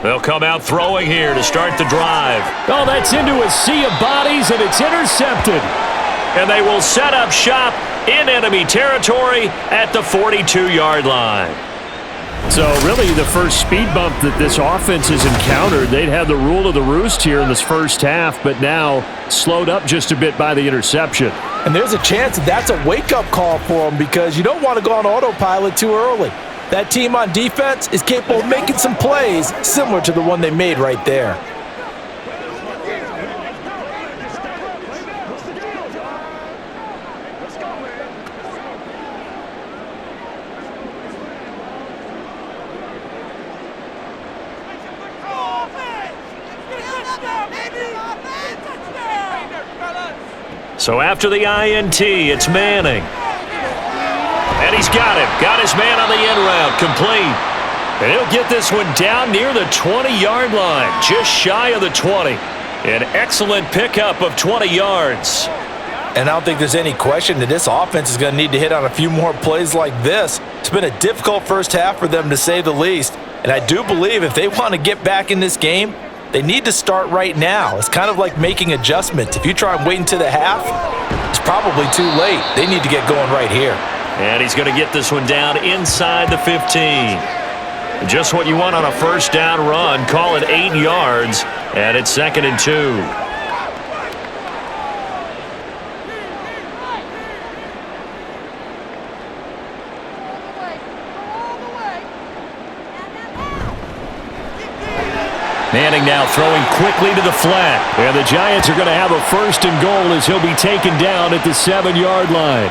Speaker 5: They'll come out throwing here to start the drive.
Speaker 2: Oh, that's into a sea of bodies, and it's intercepted.
Speaker 5: And they will set up shop in enemy territory at the 42-yard line.
Speaker 2: So really the first speed bump that this offense has encountered, they'd had the rule of the roost here in this first half, but now slowed up just a bit by the interception.
Speaker 3: And there's a chance that that's a wake-up call for them because you don't want to go on autopilot too early. That team on defense is capable of making some plays similar to the one they made right there.
Speaker 5: So after the INT, it's Manning. And he's got him. Got his man on the end route. Complete. And he'll get this one down near the 20-yard line. Just shy of the 20. An excellent pickup of 20 yards.
Speaker 3: And I don't think there's any question that this offense is going to need to hit on a few more plays like this. It's been a difficult first half for them, to say the least. And I do believe if they want to get back in this game, they need to start right now. It's kind of like making adjustments. If you try and wait until the half, it's probably too late. They need to get going right here.
Speaker 5: And he's going to get this one down inside the 15. Just what you want on a first down run. Call it 8 yards, and it's 2nd and 2. Manning now throwing quickly to the flat.
Speaker 2: And the Giants are going to have a 1st and goal as he'll be taken down at the 7-yard line.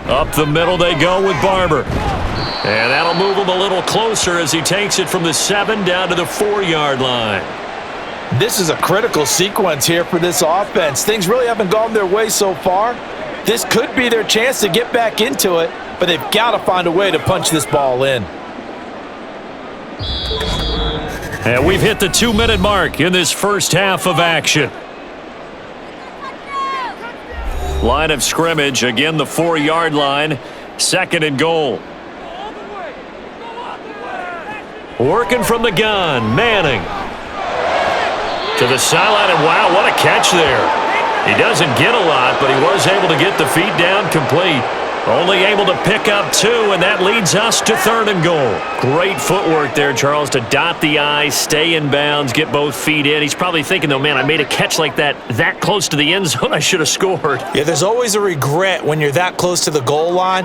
Speaker 5: Up the middle they go with Barber. And that'll move him a little closer as he takes it from the 7 down to the 4-yard line.
Speaker 3: This is a critical sequence here for this offense. Things really haven't gone their way so far. This could be their chance to get back into it, but they've got to find a way to punch this ball in.
Speaker 5: And we've hit the 2-minute mark in this first half of action. Line of scrimmage, again the 4-yard line, 2nd and goal. Working from the gun, Manning. To the sideline, and wow, what a catch there. He doesn't get a lot, but he was able to get the feet down complete. Only able to pick up 2, and that leads us to 3rd and goal. Great footwork there, Charles, to dot the I, stay in bounds, get both feet in. He's probably thinking, though, man, I made a catch like that close to the end zone. I should have scored.
Speaker 3: Yeah, there's always a regret when you're that close to the goal line,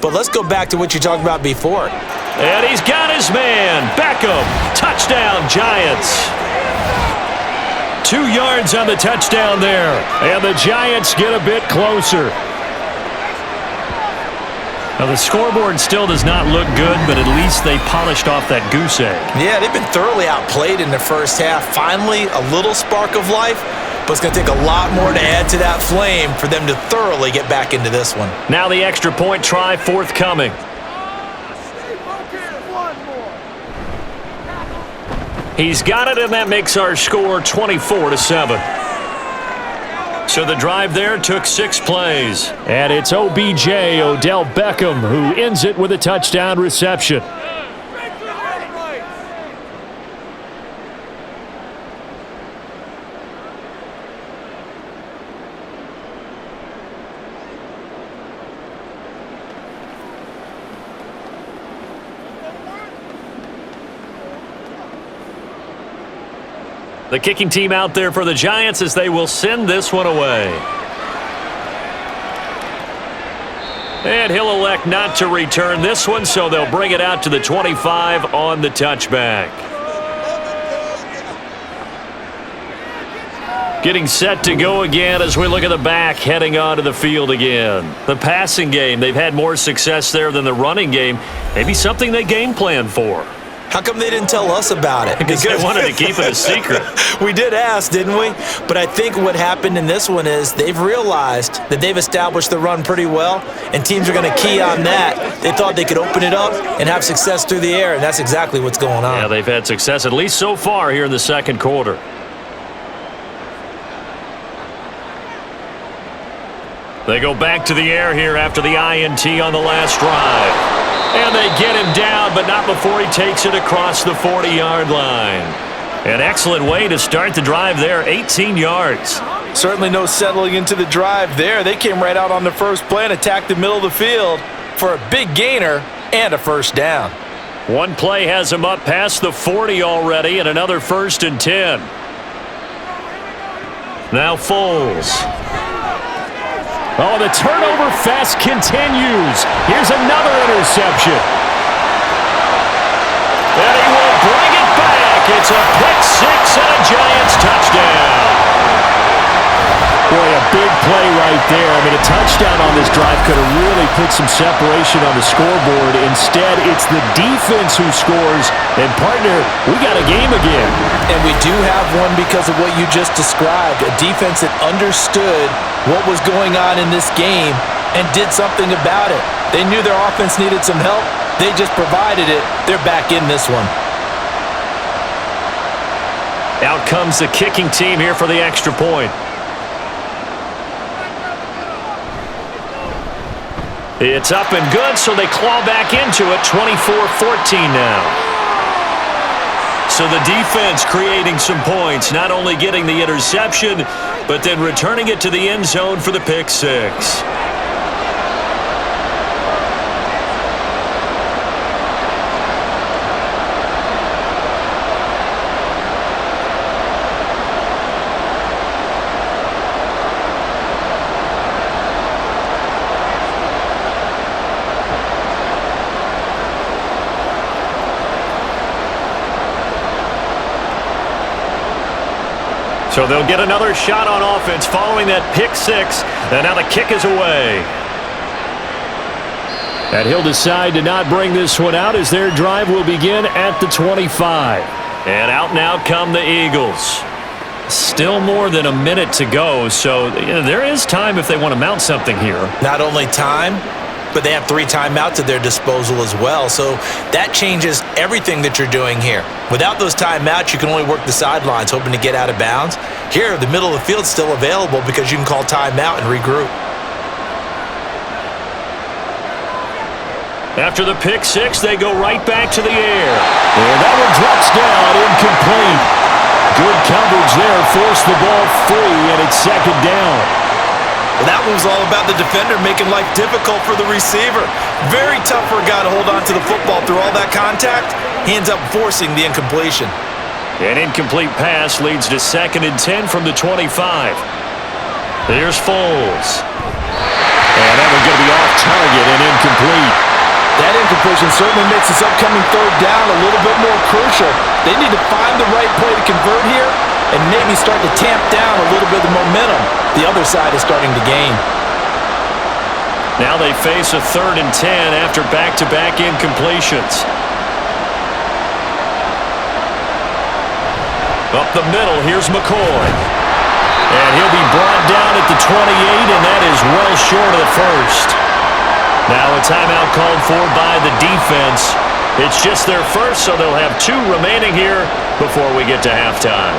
Speaker 3: but let's go back to what you talked about before.
Speaker 5: And he's got his man, Beckham. Touchdown, Giants. 2 yards on the touchdown there.
Speaker 2: And the Giants get a bit closer.
Speaker 5: Now, the scoreboard still does not look good, but at least they polished off that goose egg.
Speaker 3: Yeah, they've been thoroughly outplayed in the first half. Finally, a little spark of life, but it's going to take a lot more to add to that flame for them to thoroughly get back into this one.
Speaker 5: Now the extra point try forthcoming. He's got it, and that makes our score 24-7. So the drive there took 6 plays.
Speaker 2: And it's OBJ, Odell Beckham, who ends it with a touchdown reception.
Speaker 5: The kicking team out there for the Giants as they will send this one away. And he'll elect not to return this one, so they'll bring it out to the 25 on the touchback. Getting set to go again as we look at the back heading onto the field again. The passing game, they've had more success there than the running game. Maybe something they game plan for.
Speaker 3: How come they didn't tell us about it?
Speaker 5: Because they wanted to keep it a secret.
Speaker 3: We did ask, didn't we? But I think what happened in this one is they've realized that they've established the run pretty well, and teams are going to key on that. They thought they could open it up and have success through the air, and that's exactly what's going on.
Speaker 5: Yeah, they've had success, at least so far here in the second quarter. They go back to the air here after the INT on the last drive. And they get him down, but not before he takes it across the 40-yard line. An excellent way to start the drive there, 18 yards.
Speaker 3: Certainly no settling into the drive there. They came right out on the first play and attacked the middle of the field for a big gainer and a first down.
Speaker 5: One play has him up past the 40 already, and another 1st and 10. Now Foles. Oh, the turnover fest continues. Here's another interception. And he will bring it back. It's a pick six and a Giants touchdown. Boy, a big play right there. I mean, a touchdown on this drive could have really put some separation on the scoreboard. Instead, it's the defense who scores. And, partner, we got a game again.
Speaker 3: And we do have one because of what you just described. A defense that understood what was going on in this game and did something about it. They knew their offense needed some help. They just provided it. They're back in this one.
Speaker 5: Out comes the kicking team here for the extra point. It's up and good, so they claw back into it, 24-14 now. So the defense creating some points, not only getting the interception, but then returning it to the end zone for the pick six. So they'll get another shot on offense following that pick six, and now the kick is away. And he'll decide to not bring this one out as their drive will begin at the 25. And out now come the Eagles. Still more than a minute to go, so there is time if they want to mount something here.
Speaker 3: Not only time, but they have 3 timeouts at their disposal as well. So that changes everything that you're doing here. Without those timeouts, you can only work the sidelines, hoping to get out of bounds. Here, the middle of the field's still available because you can call timeout and regroup.
Speaker 5: After the pick six, they go right back to the air. And that one drops down, incomplete. Good coverage there, forced the ball free, and it's second down.
Speaker 3: Well, that one was all about the defender making life difficult for the receiver. Very tough for a guy to hold on to the football through all that contact. He ends up forcing the incompletion.
Speaker 5: An incomplete pass leads to 2nd and 10 from the 25. There's Foles. And that one's going to be off target and incomplete.
Speaker 3: That incompletion certainly makes this upcoming 3rd down a little bit more crucial. They need to find the right play to convert here and maybe start to tamp down a little bit of the momentum the other side is starting to gain.
Speaker 5: Now they face a 3rd and 10 after back-to-back incompletions. Up the middle, here's McCoy. And he'll be brought down at the 28, and that is well short of the first. Now a timeout called for by the defense. It's just their first, so they'll have 2 remaining here before we get to halftime.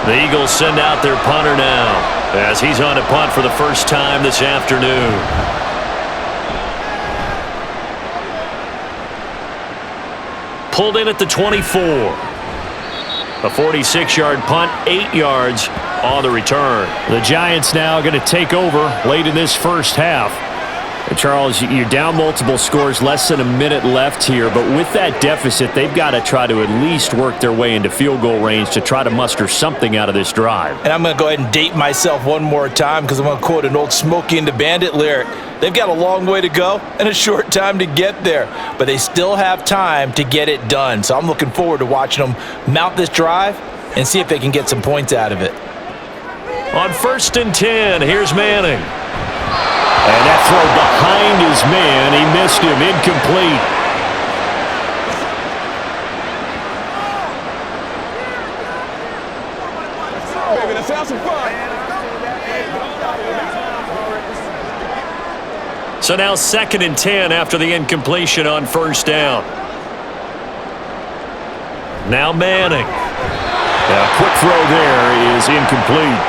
Speaker 5: The Eagles send out their punter now as he's on to punt for the first time this afternoon. Pulled in at the 24. A 46-yard punt, 8 yards on the return. The Giants now going to take over late in this first half. And Charles, you're down multiple scores, less than a minute left here. But with that deficit, they've got to try to at least work their way into field goal range to try to muster something out of this drive.
Speaker 3: And I'm going to go ahead and date myself one more time because I'm going to quote an old Smokey and the Bandit lyric. They've got a long way to go and a short time to get there, but they still have time to get it done. So I'm looking forward to watching them mount this drive and see if they can get some points out of it.
Speaker 5: On 1st and 10, here's Manning. And that throw behind his man. He missed him. Incomplete.
Speaker 4: Baby, let's have some fun.
Speaker 5: So now 2nd and 10 after the incompletion on 1st down. Now Manning. A quick throw there is incomplete.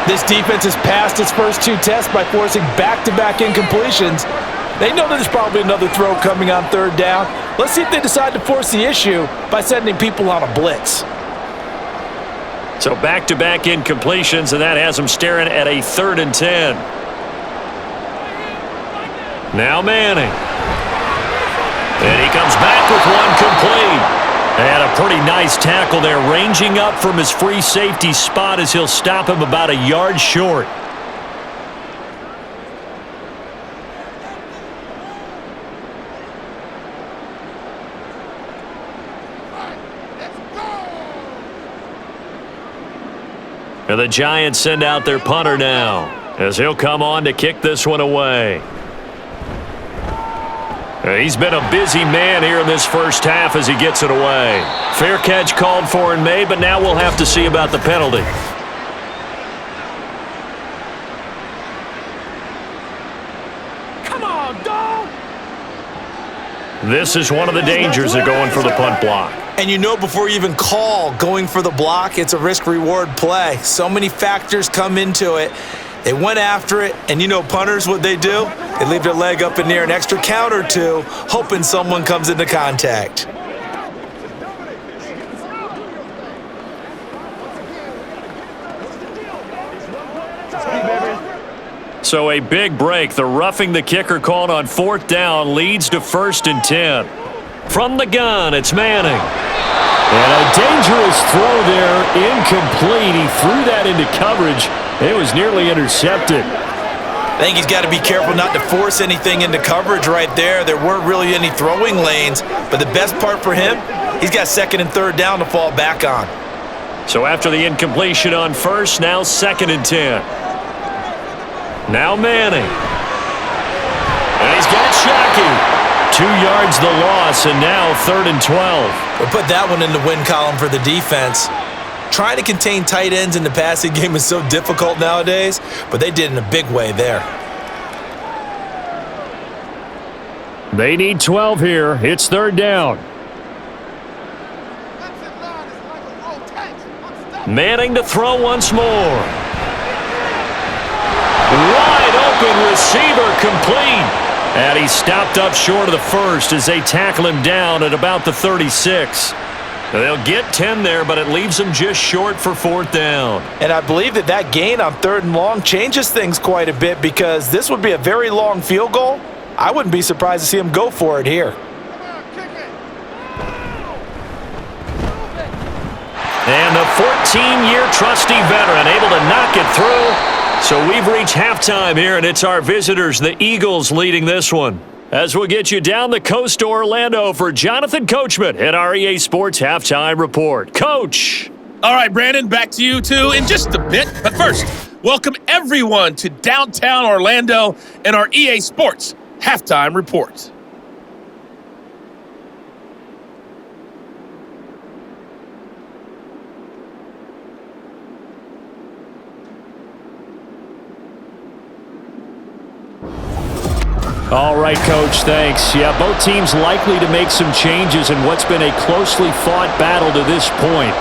Speaker 3: This defense has passed its first 2 tests by forcing back-to-back incompletions. They know that there's probably another throw coming on 3rd down. Let's see if they decide to force the issue by sending people on a blitz.
Speaker 5: So back-to-back incompletions, and that has them staring at a 3rd and 10. Now Manning. And he comes back with one complete. And a pretty nice tackle there, ranging up from his free safety spot as he'll stop him about a yard short. And the Giants send out their punter now, as he'll come on to kick this one away. He's been a busy man here in this first half as he gets it away. Fair catch called for and made, but now we'll have to see about the penalty.
Speaker 4: Come on, dog.
Speaker 5: This is one of the dangers of going for the punt block.
Speaker 3: And you know before you even call going for the block, it's a risk-reward play. So many factors come into it. They went after it, and you know punters, what they do? They leave their leg up in the air an extra count or two, hoping someone comes into contact.
Speaker 5: So a big break. The roughing the kicker called on 4th down leads to 1st and 10. From the gun, it's Manning. And a dangerous throw there, incomplete. He threw that into coverage. It was nearly intercepted.
Speaker 3: I think he's got to be careful not to force anything into coverage right there. There weren't really any throwing lanes, but the best part for him, he's got 2nd and 3rd down to fall back on.
Speaker 5: So after the incompletion on 1st, now 2nd and 10. Now Manning. And he's got Shockey. 2 yards the loss, and now 3rd and 12.
Speaker 3: We'll put that one in the win column for the defense. Trying to contain tight ends in the passing game is so difficult nowadays, but they did in a big way there.
Speaker 5: They need 12 here. It's 3rd down. Manning to throw once more. Wide open receiver, complete. And he stopped up short of the first as they tackle him down at about the 36. They'll get 10 there, but it leaves them just short for 4th down.
Speaker 3: And I believe that gain on 3rd and long changes things quite a bit because this would be a very long field goal. I wouldn't be surprised to see him go for it here.
Speaker 5: And the 14-year trusty veteran able to knock it through. So we've reached halftime here, and it's our visitors, the Eagles, leading this one. As we'll get you down the coast to Orlando for Jonathan Coachman at our EA Sports Halftime Report. Coach!
Speaker 6: All right, Brandon, back to you two in just a bit. But first, welcome everyone to downtown Orlando and our EA Sports Halftime Report.
Speaker 5: All right, Coach, thanks. Yeah, both teams likely to make some changes in what's been a closely fought battle to this point.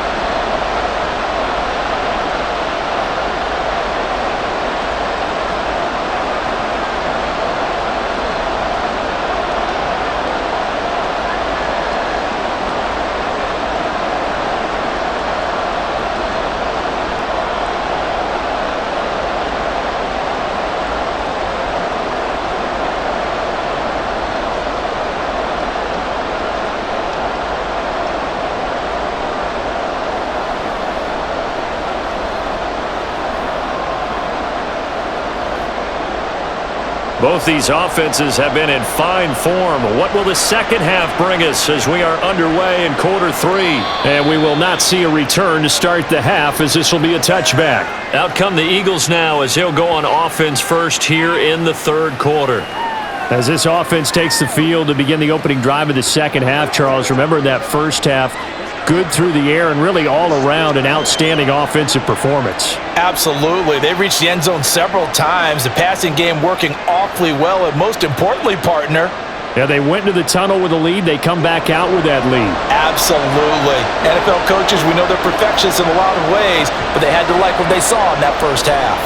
Speaker 5: Both these offenses have been in fine form. What will the second half bring us as we are underway in quarter 3? And we will not see a return to start the half, as this will be a touchback. Out come the Eagles now as they'll go on offense first here in the third quarter.
Speaker 2: As this offense takes the field to begin the opening drive of the second half, Charles, remember that first half, good through the air and really all around an outstanding offensive performance.
Speaker 3: Absolutely. They've reached the end zone several times. The passing game working awfully well, and most importantly, partner,
Speaker 2: yeah, they went into the tunnel with a lead. They come back out with that lead.
Speaker 3: Absolutely. NFL coaches, we know they're perfectionists in a lot of ways, but they had to like what they saw in that first half.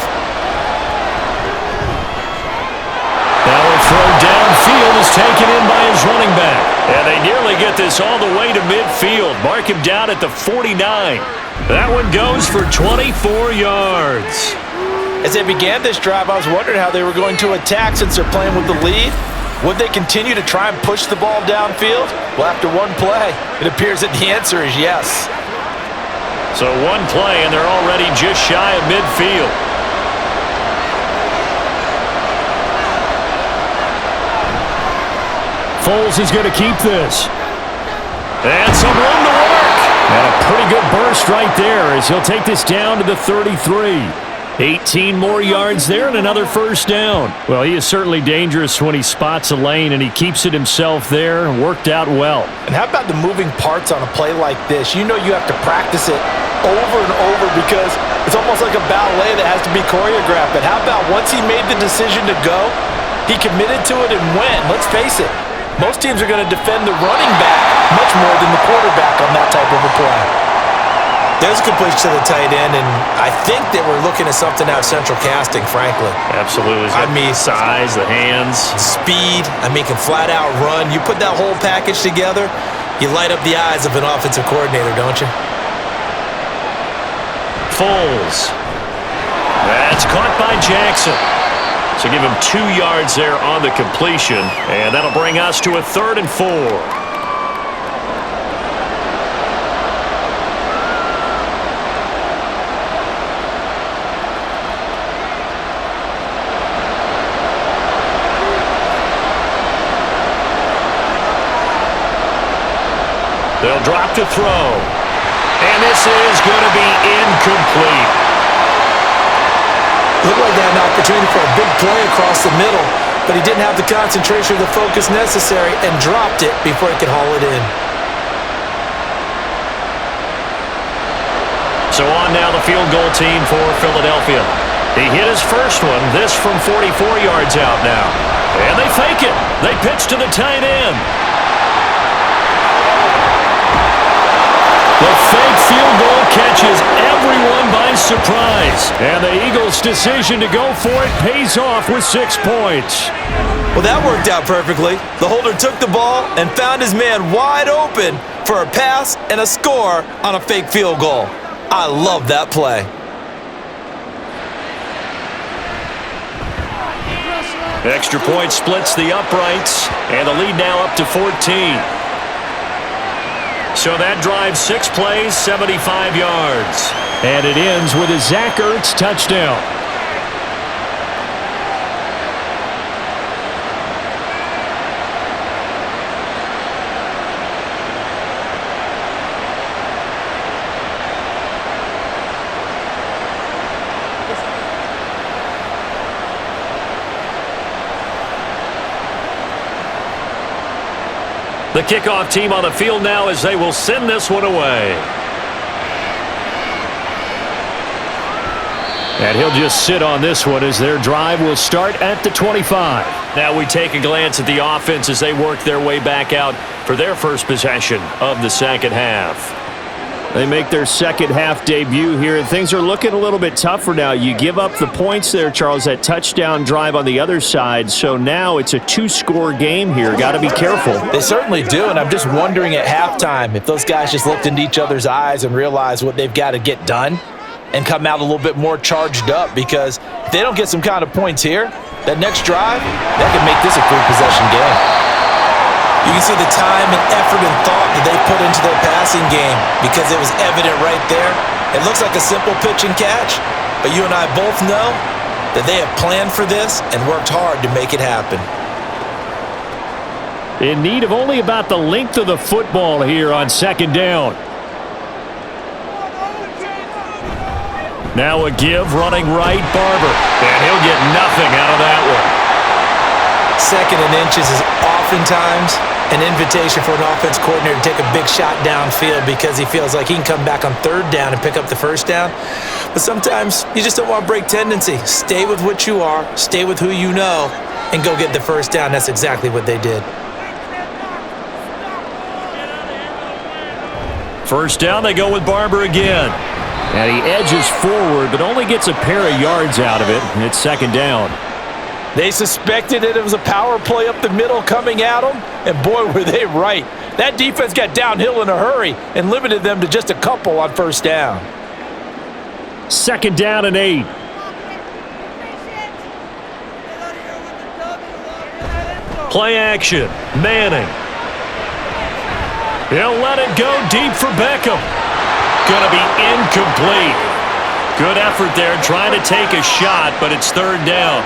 Speaker 5: Now a throw downfield is taken in by his running back. And they nearly get this all the way to midfield. Mark him down at the 49. That one goes for 24 yards.
Speaker 3: As they began this drive, I was wondering how they were going to attack since they're playing with the lead. Would they continue to try and push the ball downfield? Well, after one play, it appears that the answer is yes.
Speaker 5: So one play, and they're already just shy of midfield.
Speaker 2: Foles is going to keep this.
Speaker 5: And some room to work.
Speaker 2: And a pretty good burst right there as he'll take this down to the 33. 18 more yards there and another first down. Well, he is certainly dangerous when he spots a lane, and he keeps it himself there. Worked out well.
Speaker 3: And how about the moving parts on a play like this? You know you have to practice it over and over because it's almost like a ballet that has to be choreographed. But how about once he made the decision to go, he committed to it and went. Let's face it, most teams are going to defend the running back much more than the quarterback on that type of a play. There's a completion to the tight end, and I think that we're looking at something out of central casting, frankly.
Speaker 5: Absolutely.
Speaker 3: I mean,
Speaker 5: size, the hands.
Speaker 3: Speed, can flat out run. You put that whole package together, you light up the eyes of an offensive coordinator, don't you?
Speaker 5: Foles. That's caught by Jackson. So give him 2 yards there on the completion, and that'll bring us to a 3rd and 4. They'll drop to throw. And this is going to be incomplete.
Speaker 3: Looked like they had an opportunity for a big play across the middle, but he didn't have the concentration or the focus necessary and dropped it before he could haul it in.
Speaker 5: So on now the field goal team for Philadelphia. He hit his first one, this from 44 yards out now. And they fake it. They pitch to the tight end. The fake field goal catches everyone by surprise. And the Eagles' decision to go for it pays off with 6 points.
Speaker 3: Well, that worked out perfectly. The holder took the ball and found his man wide open for a pass and a score on a fake field goal. I love that play.
Speaker 5: Extra point splits the uprights, and the lead now up to 14. So that drives 6 plays, 75 yards.
Speaker 2: And it ends with a Zach Ertz touchdown.
Speaker 5: The kickoff team on the field now as they will send this one away.
Speaker 2: And he'll just sit on this one as their drive will start at the 25.
Speaker 5: Now we take a glance at the offense as they work their way back out for their first possession of the second half.
Speaker 2: They make their second half debut here, and things are looking a little bit tougher now. You give up the points there, Charles, that touchdown drive on the other side. So now it's a 2-score game here. Got to be careful.
Speaker 3: They certainly do, and I'm just wondering at halftime if those guys just looked into each other's eyes and realized what they've got to get done and come out a little bit more charged up, because if they don't get some kind of points here, that next drive, that could make this a 3-possession game. You can see the time and effort and thought that they put into their passing game because it was evident right there. It looks like a simple pitch and catch, but you and I both know that they have planned for this and worked hard to make it happen.
Speaker 2: In need of only about the length of the football here on second down. Now a give, running right, Barber. And he'll get nothing out of that one.
Speaker 3: Second and inches is oftentimes an invitation for an offense coordinator to take a big shot downfield because he feels like he can come back on third down and pick up the first down. But sometimes you just don't want to break tendency. Stay with what you are, stay with who you know, and go get the first down. That's exactly what they did.
Speaker 2: First down, they go with Barber again. And he edges forward, but only gets a pair of yards out of it. And it's second down.
Speaker 3: They suspected it was a power play up the middle coming at them, and boy, were they right. That defense got downhill in a hurry and limited them to just a couple on first down.
Speaker 2: Second down and 8. Play action. Manning. He'll let it go deep for Beckham. Going to be incomplete. Good effort there trying to take a shot, but it's third down.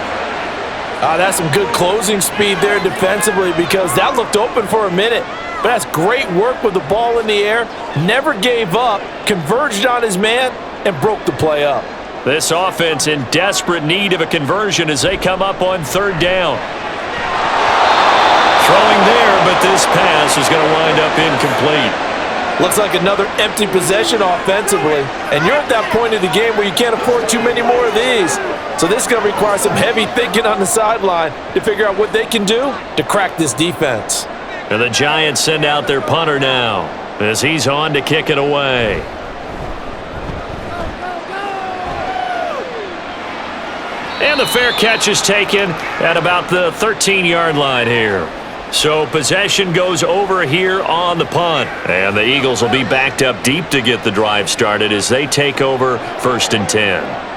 Speaker 3: That's some good closing speed there defensively because that looked open for a minute. But that's great work with the ball in the air. Never gave up, converged on his man, and broke the play up.
Speaker 2: This offense in desperate need of a conversion as they come up on third down. Throwing there, but this pass is going to wind up incomplete.
Speaker 3: Looks like another empty possession offensively. And you're at that point of the game where you can't afford too many more of these. So this is going to require some heavy thinking on the sideline to figure out what they can do to crack this defense.
Speaker 2: And the Giants send out their punter now as he's on to kick it away. And the fair catch is taken at about the 13-yard line here. So possession goes over here on the punt. And the Eagles will be backed up deep to get the drive started as they take over first and 10.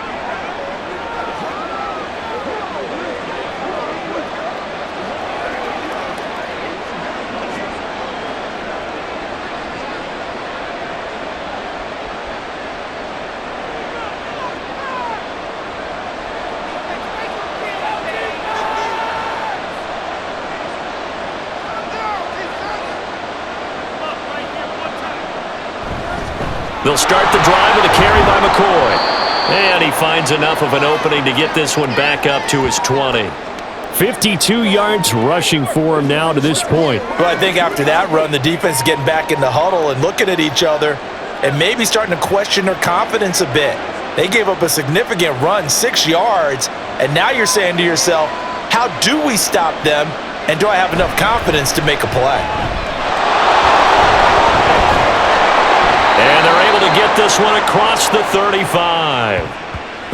Speaker 2: They'll start the drive with a carry by McCoy. And he finds enough of an opening to get this one back up to his 20. 52 yards rushing for him now to this point.
Speaker 3: Well, I think after that run, the defense is getting back in the huddle and looking at each other and maybe starting to question their confidence a bit. They gave up a significant run, 6 yards, and now you're saying to yourself, how do we stop them, and do I have enough confidence to make a play?
Speaker 2: And they're able to get this one across the 35.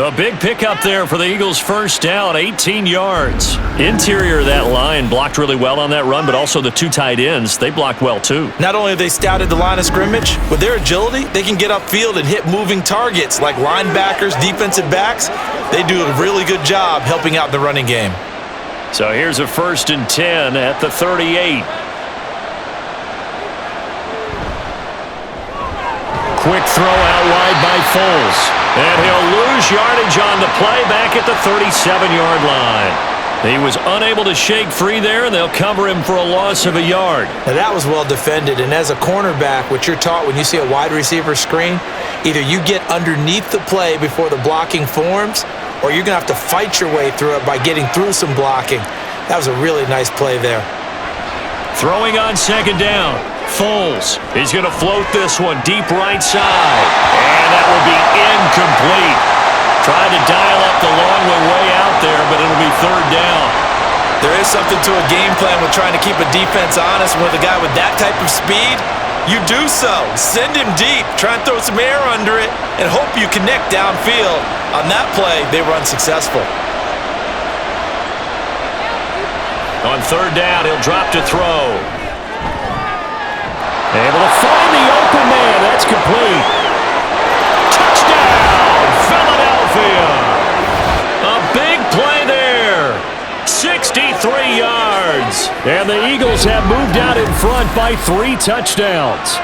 Speaker 2: A big pickup there for the Eagles' first down, 18 yards. Interior of that line blocked really well on that run, but also the two tight ends, they blocked well too.
Speaker 3: Not only have they scouted the line of scrimmage, with their agility, they can get upfield and hit moving targets like linebackers, defensive backs. They do a really good job helping out the running game.
Speaker 2: So here's a first and 10 at the 38. Quick throw out wide by Foles. And he'll lose yardage on the play back at the 37-yard line. He was unable to shake free there, and they'll cover him for a loss of a yard.
Speaker 3: Now that was well defended, and as a cornerback, what you're taught when you see a wide receiver screen, either you get underneath the play before the blocking forms, or you're going to have to fight your way through it by getting through some blocking. That was a really nice play there.
Speaker 2: Throwing on second down. Foles. He's going to float this one deep right side. And that will be incomplete. Tried to dial up the long way out there, but it'll be third down.
Speaker 3: There is something to a game plan with trying to keep a defense honest. With a guy with that type of speed, you do so. Send him deep. Try and throw some air under it and hope you connect downfield. On that play, they were unsuccessful.
Speaker 2: On third down, he'll drop to throw. Able to find the open man. That's complete. Touchdown, Philadelphia. A big play there. 63 yards. And the Eagles have moved out in front by 3 touchdowns.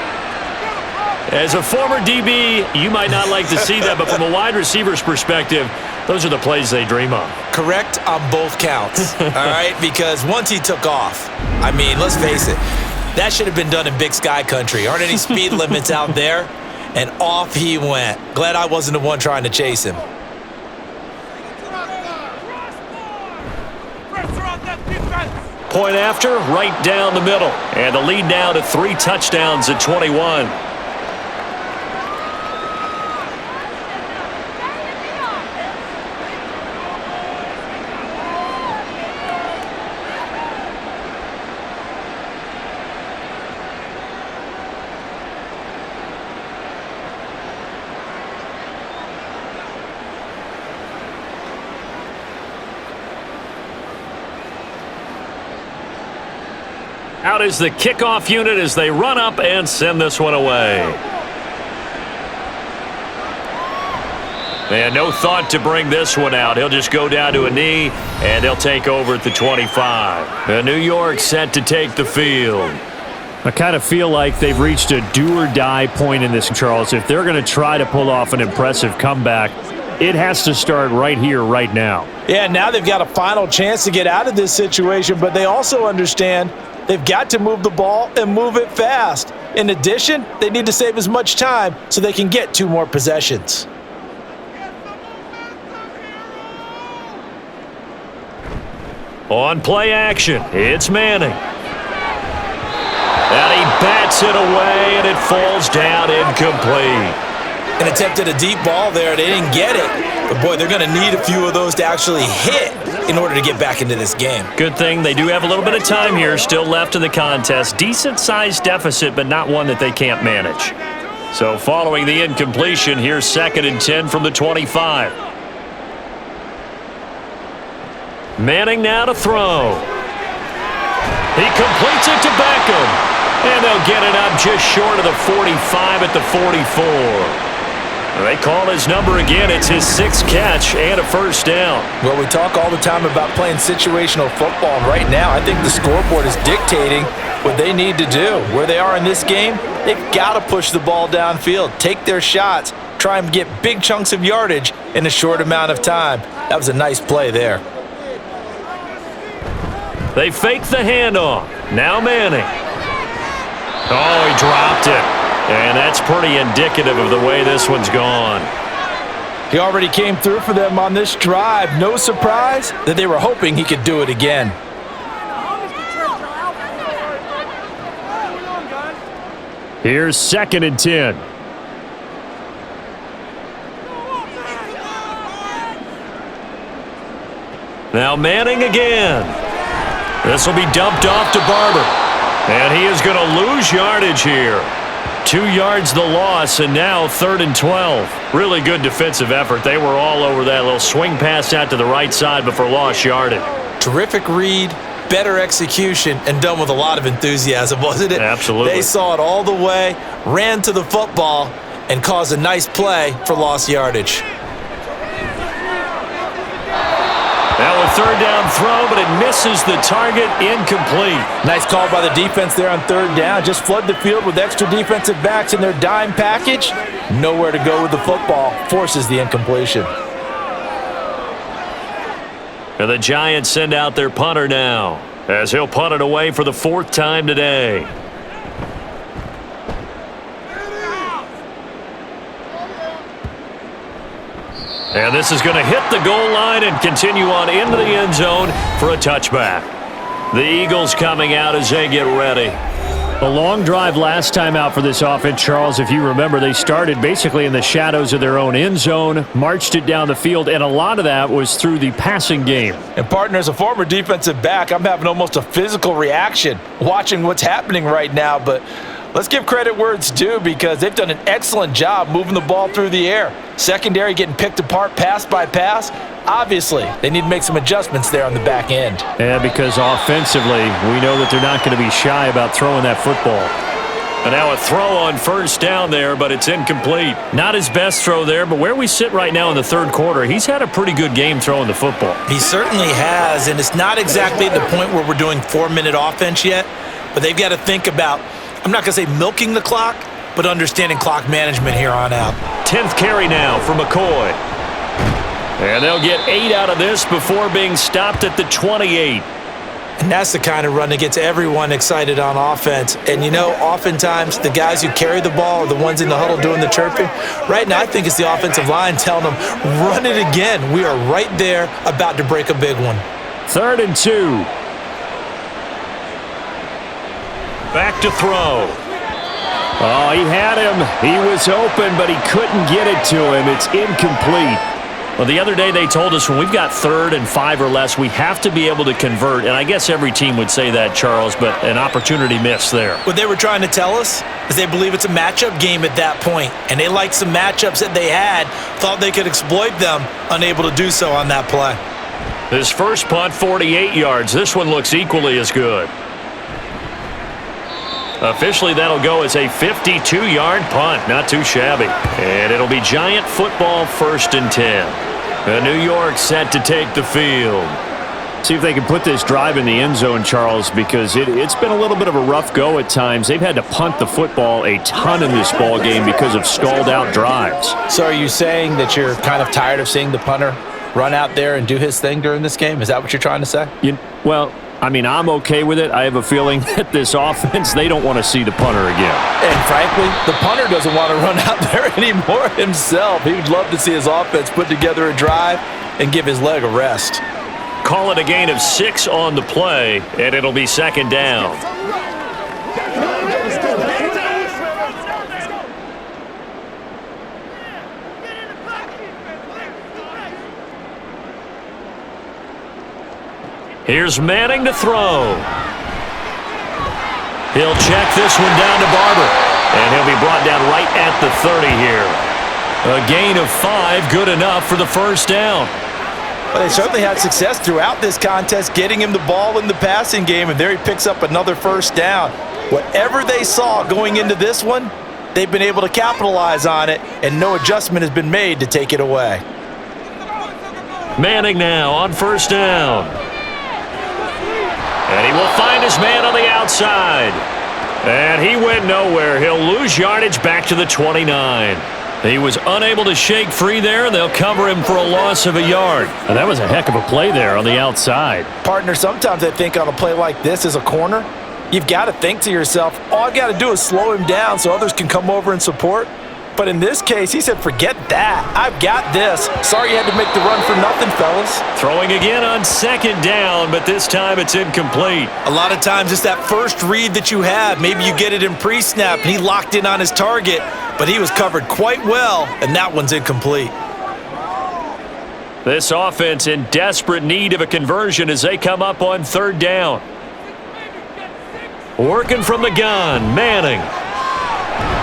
Speaker 2: As a former DB, you might not like to see that, but from a wide receiver's perspective,
Speaker 5: Those are the plays they dream of.
Speaker 3: Correct on both counts, all right? Because once he took off, I mean, let's face it, that should have been done in Big Sky Country. Aren't any speed limits out there? And off he went. Glad I wasn't the one trying to chase him.
Speaker 5: Point after, right down the middle. And the lead now to 3 touchdowns at 21. Out is the kickoff unit as they run up and send this one away. And no thought to bring this one out. He'll just go down to a knee, and they'll take over at the 25. And New York set to take the field.
Speaker 2: I kind of feel like they've reached a do-or-die point in this, Charles. If they're going to try to pull off an impressive comeback, it has to start right here, right now.
Speaker 3: Yeah, now they've got a final chance to get out of this situation, but they also understand they've got to move the ball and move it fast. In addition, they need to save as much time so they can get 2 more possessions.
Speaker 5: On play action, it's Manning. And he bats it away, and it falls down incomplete.
Speaker 3: An attempt at a deep ball there. They didn't get it. But, boy, they're going to need a few of those to actually hit in order to get back into this game.
Speaker 5: Good thing they do have a little bit of time here still left in the contest. Decent-sized deficit, but not one that they can't manage. So following the incompletion, here's 2nd and 10 from the 25. Manning now to throw. He completes it to Beckham. And they'll get it up just short of the 45 at the 44. They call his number again. It's his 6th catch and a first down.
Speaker 3: Well, we talk all the time about playing situational football. Right now, I think the scoreboard is dictating what they need to do. Where they are in this game, they've got to push the ball downfield, take their shots, try and get big chunks of yardage in a short amount of time. That was a nice play there.
Speaker 5: They fake the handoff. Now Manning. Oh, he dropped it. And that's pretty indicative of the way this one's gone.
Speaker 3: He already came through for them on this drive. No surprise that they were hoping he could do it again.
Speaker 2: Here's 2nd and 10.
Speaker 5: Now Manning again. This will be dumped off to Barber. And he is going to lose yardage here. 2 yards the loss, and now 3rd and 12. Really good defensive effort. They were all over that little swing pass out to the right side before lost yardage.
Speaker 3: Terrific read, better execution, and done with a lot of enthusiasm, wasn't it?
Speaker 5: Absolutely.
Speaker 3: They saw it all the way, ran to the football, and caused a nice play for lost yardage.
Speaker 5: Now a 3rd down throw, but it misses the target, incomplete.
Speaker 3: Nice call by the defense there on 3rd down. Just flood the field with extra defensive backs in their dime package. Nowhere to go with the football. Forces the incompletion.
Speaker 5: And the Giants send out their punter now, as he'll punt it away for the 4th time today. And this is going to hit the goal line and continue on into the end zone for a touchback. The Eagles coming out as they get ready.
Speaker 2: A long drive last time out for this offense, Charles. If you remember, they started basically in the shadows of their own end zone, marched it down the field, and a lot of that was through the passing game.
Speaker 3: And partner, as a former defensive back, I'm having almost a physical reaction watching what's happening right now, but let's give credit where it's due because they've done an excellent job moving the ball through the air. Secondary getting picked apart pass by pass. Obviously, they need to make some adjustments there on the back end.
Speaker 2: Yeah, because offensively, we know that they're not going to be shy about throwing that football.
Speaker 5: And now a throw on 1st down there, but it's incomplete. Not his best throw there, but where we sit right now in the 3rd quarter, he's had a pretty good game throwing the football.
Speaker 3: He certainly has, and it's not exactly at the point where we're doing 4-minute offense yet, but they've got to think about, I'm not going to say milking the clock, but understanding clock management here on out.
Speaker 5: 10th carry now for McCoy. And they'll get 8 out of this before being stopped at the 28.
Speaker 3: And that's the kind of run that gets everyone excited on offense. And, you know, oftentimes the guys who carry the ball are the ones in the huddle doing the chirping. Right now, I think it's the offensive line telling them, run it again. We are right there about to break a big one.
Speaker 2: 3rd and 2.
Speaker 5: Back to throw.
Speaker 2: Oh, he had him. He was open, but he couldn't get it to him. It's incomplete.
Speaker 5: Well, the other day they told us when we've got 3rd and 5 or less, we have to be able to convert. And I guess every team would say that, Charles, but an opportunity missed there.
Speaker 3: What they were trying to tell us is they believe it's a matchup game at that point, and they liked some matchups that they had, thought they could exploit them, unable to do so on that play.
Speaker 5: His first punt, 48 yards. This one looks equally as good. Officially, that'll go as a 52-yard punt. Not too shabby. And it'll be Giant football, 1st and 10. New York set to take the field.
Speaker 2: See if they can put this drive in the end zone, Charles, because it's been a little bit of a rough go at times. They've had to punt the football a ton in this ball game because of stalled-out drives.
Speaker 3: So are you saying that you're kind of tired of seeing the punter run out there and do his thing during this game? Is that what you're trying to say?
Speaker 2: Well, I mean, I'm okay with it. I have a feeling that this offense, they don't want to see the punter again.
Speaker 3: And frankly, the punter doesn't want to run out there anymore himself. He would love to see his offense put together a drive and give his leg a rest.
Speaker 5: Call it a gain of 6 on the play, and it'll be 2nd down. Here's Manning to throw. He'll check this one down to Barber. And he'll be brought down right at the 30 here. A gain of 5, good enough for the 1st down.
Speaker 3: Well, they certainly had success throughout this contest getting him the ball in the passing game, and there he picks up another 1st down. Whatever they saw going into this one, they've been able to capitalize on it, and no adjustment has been made to take it away.
Speaker 5: Manning now on 1st down. And he will find his man on the outside. And he went nowhere. He'll lose yardage back to the 29. He was unable to shake free there, and they'll cover him for a loss of a yard.
Speaker 2: And that was a heck of a play there on the outside.
Speaker 3: Partner, sometimes I think on a play like this as a corner, you've got to think to yourself, all I've got to do is slow him down so others can come over and support. But in this case, he said, forget that. I've got this. Sorry you had to make the run for nothing, fellas.
Speaker 5: Throwing again on 2nd down, but this time it's incomplete.
Speaker 3: A lot of times it's that first read that you have. Maybe you get it in pre-snap, and he locked in on his target, but he was covered quite well, and that one's incomplete.
Speaker 5: This offense in desperate need of a conversion as they come up on 3rd down. Working from the gun, Manning.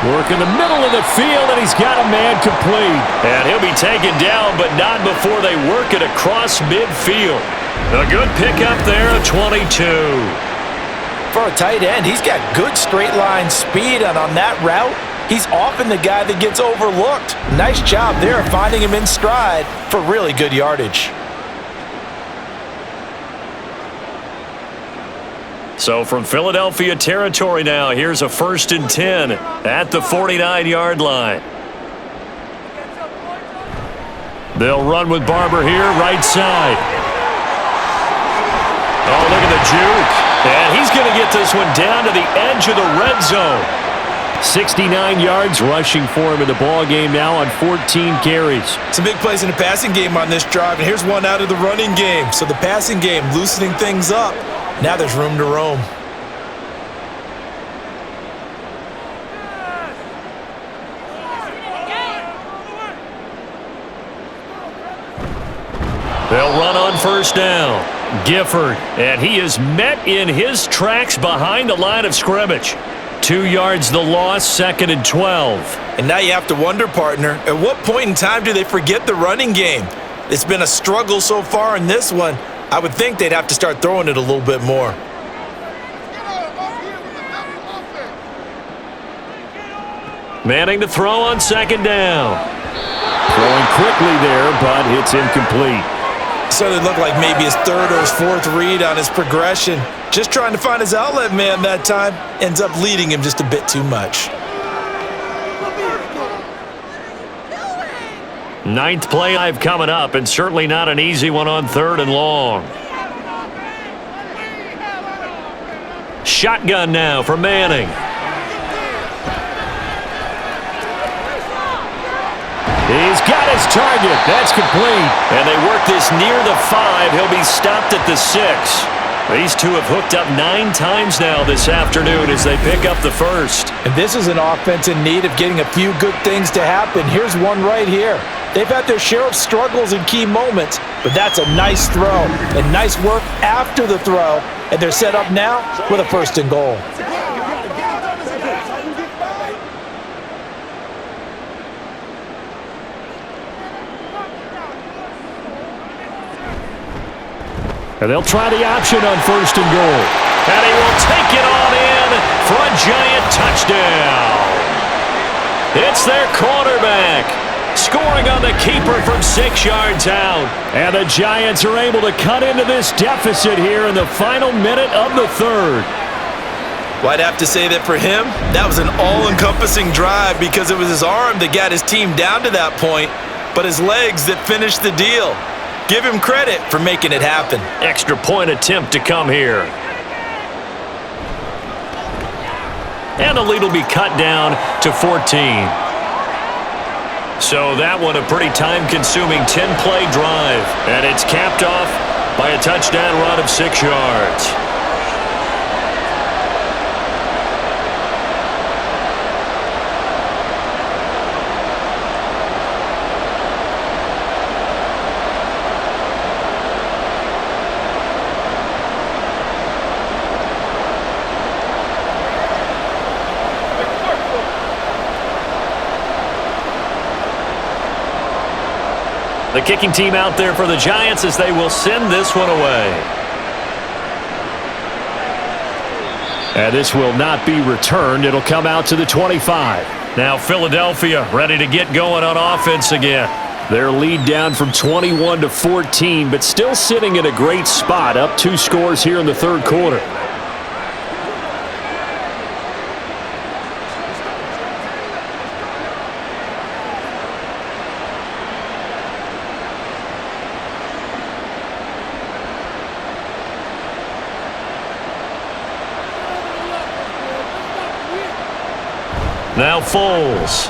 Speaker 2: Work in the middle of the field, and he's got a man complete.
Speaker 5: And he'll be taken down, but not before they work it across midfield. A good pickup there, a 22.
Speaker 3: For a tight end, he's got good straight line speed, and on that route, he's often the guy that gets overlooked. Nice job there finding him in stride for really good yardage.
Speaker 5: So from Philadelphia territory now, here's a 1st and 10 at the 49-yard line. They'll run with Barber here, right side. Oh, look at the juke. And he's going to get this one down to the edge of the red zone.
Speaker 2: 69 yards rushing for him in the ball game now on 14 carries.
Speaker 3: Some big plays in the passing game on this drive, and here's one out of the running game. So the passing game loosening things up. Now there's room to roam.
Speaker 5: They'll run on 1st down. Gifford, and he is met in his tracks behind the line of scrimmage. 2 yards the loss, 2nd and 12.
Speaker 3: And now you have to wonder, partner, at what point in time do they forget the running game? It's been a struggle so far in this one. I would think they'd have to start throwing it a little bit more.
Speaker 5: Manning to throw on 2nd down.
Speaker 2: Throwing quickly there, but it's incomplete.
Speaker 3: So it looked like maybe his 3rd or his 4th read on his progression. Just trying to find his outlet man that time. Ends up leading him just a bit too much.
Speaker 5: Ninth play I've coming up, and certainly not an easy one on 3rd and long. Shotgun now for Manning. He's got his target. That's complete. And they work this near the 5. He'll be stopped at the 6. These two have hooked up 9 times now this afternoon as they pick up the first.
Speaker 3: And this is an offense in need of getting a few good things to happen. Here's one right here. They've had their share of struggles in key moments, but that's a nice throw and nice work after the throw. And they're set up now with a 1st and goal.
Speaker 5: And they'll try the option on 1st and goal. And he will take it on in for a giant touchdown. It's their quarterback scoring on the keeper from 6 yards out. And the Giants are able to cut into this deficit here in the final minute of the 3rd.
Speaker 3: Well, I'd have to say that for him, that was an all-encompassing drive because it was his arm that got his team down to that point, but his legs that finished the deal. Give him credit for making it happen.
Speaker 5: Extra point attempt to come here. And the lead will be cut down to 14. So that one a pretty time-consuming 10-play drive. And it's capped off by a touchdown run of 6 yards. The kicking team out there for the Giants as they will send this one away. And this will not be returned. It'll come out to the 25. Now Philadelphia ready to get going on offense again. Their lead down from 21 to 14, but still sitting in a great spot, up 2 scores here in the 3rd quarter. Now Foles.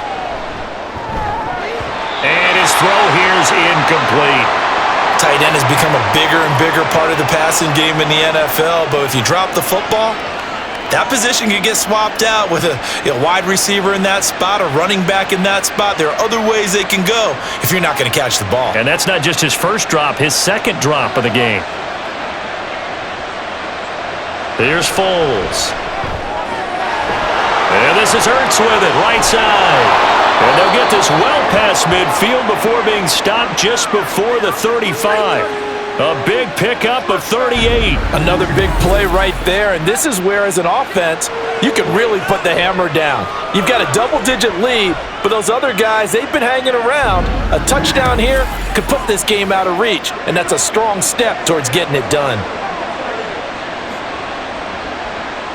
Speaker 5: And his throw here's incomplete.
Speaker 3: Tight end has become a bigger and bigger part of the passing game in the NFL, but if you drop the football, that position can get swapped out with a wide receiver in that spot, a running back in that spot. There are other ways they can go if you're not going to catch the ball.
Speaker 5: And that's not just his first drop, his 2nd drop of the game. Here's Foles. And this is Hurts with it, right side. And they'll get this well past midfield before being stopped just before the 35. A big pickup of 38.
Speaker 3: Another big play right there, and this is where, as an offense, you can really put the hammer down. You've got a double-digit lead, but those other guys, they've been hanging around. A touchdown here could put this game out of reach, and that's a strong step towards getting it done.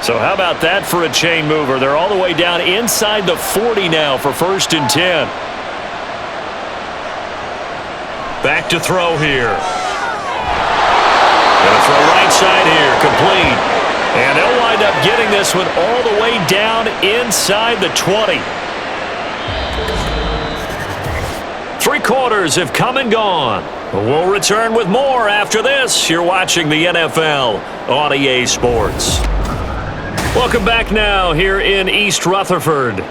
Speaker 5: So how about that for a chain mover? They're all the way down inside the 40 now for 1st and 10. Back to throw here. Gonna throw right side here, complete. And they'll wind up getting this one all the way down inside the 20. 3 quarters have come and gone. We'll return with more after this. You're watching the NFL on EA Sports. Welcome back now here in East Rutherford.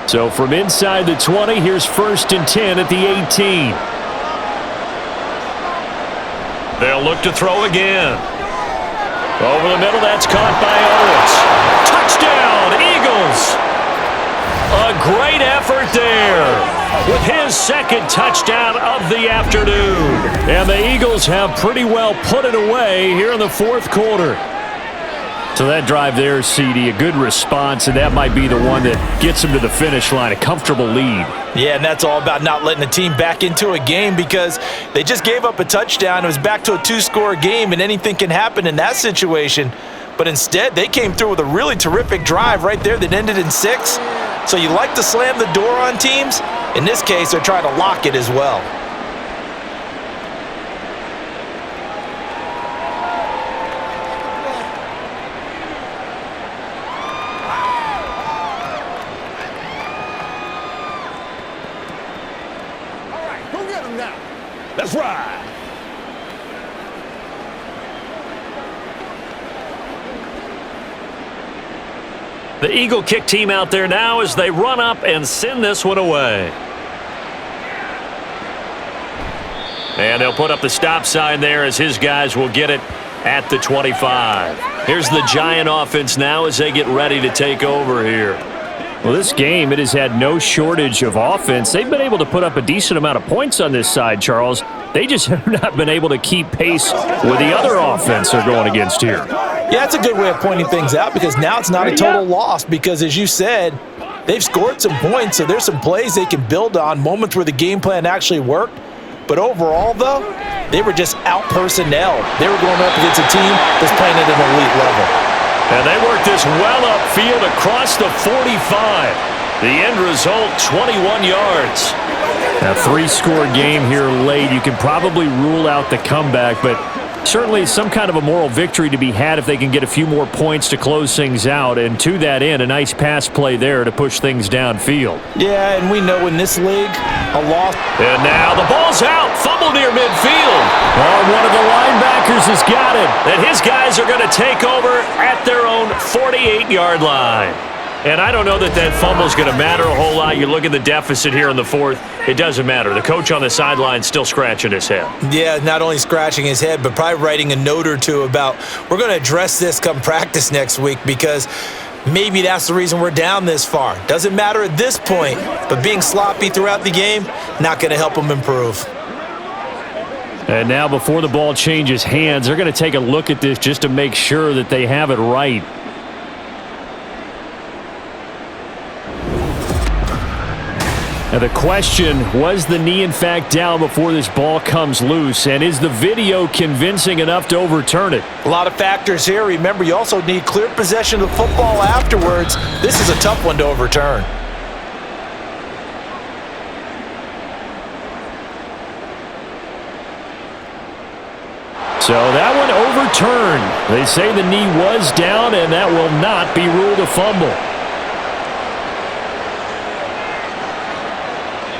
Speaker 5: So from inside the 20, here's 1st and 10 at the 18. They'll look to throw again. Over the middle, that's caught by Owens. Touchdown, Eagles! A great effort there with his 2nd touchdown of the afternoon. And the Eagles have pretty well put it away here in the 4th quarter. So that drive there, CD, a good response, and that might be the one that gets them to the finish line, a comfortable lead.
Speaker 3: Yeah, and that's all about not letting the team back into a game because they just gave up a touchdown. It was back to a 2-score game, and anything can happen in that situation. But instead, they came through with a really terrific drive right there that ended in 6. So you like to slam the door on teams? In this case, they're trying to lock it as well.
Speaker 4: All right, go get him now. Let's ride.
Speaker 5: The Eagle kick team out there now as they run up and send this one away. And they'll put up the stop sign there as his guys will get it at the 25. Here's the Giant offense now as they get ready to take over here.
Speaker 2: Well, this game, it has had no shortage of offense. They've been able to put up a decent amount of points on this side, Charles. They just have not been able to keep pace with the other offense they're going against here.
Speaker 3: Yeah, that's a good way of pointing things out because now it's not a total loss because, as you said, they've scored some points, so there's some plays they can build on, moments where the game plan actually worked. But overall, though, they were just out-personnel. They were going up against a team that's playing at an elite level.
Speaker 5: And they work this well upfield across the 45. The end result, 21 yards.
Speaker 2: A three-score game here late. You can probably rule out the comeback, but certainly some kind of a moral victory to be had if they can get a few more points to close things out. And to that end, a nice pass play there to push things downfield.
Speaker 3: Yeah, and we know in this league, a loss.
Speaker 5: And now the ball's out. Fumble near midfield.
Speaker 2: Oh, one of the linebackers has got it.
Speaker 5: And his guys are going to take over at their own 48-yard line. And I don't know that that fumble is going to matter a whole lot. You look at the deficit here in the fourth. It doesn't matter. The coach on the sideline still scratching his head.
Speaker 3: Yeah, not only scratching his head, but probably writing a note or two about we're going to address this come practice next week because maybe that's the reason we're down this far. Doesn't matter at this point, but being sloppy throughout the game, not going to help them improve.
Speaker 2: And now before the ball changes hands, they're going to take a look at this just to make sure that they have it right. Now the question, was the knee in fact down before this ball comes loose? And is the video convincing enough to overturn it?
Speaker 3: A lot of factors here. Remember, you also need clear possession of the football afterwards. This is a tough one to overturn.
Speaker 2: So that one overturned. They say the knee was down, and that will not be ruled a fumble.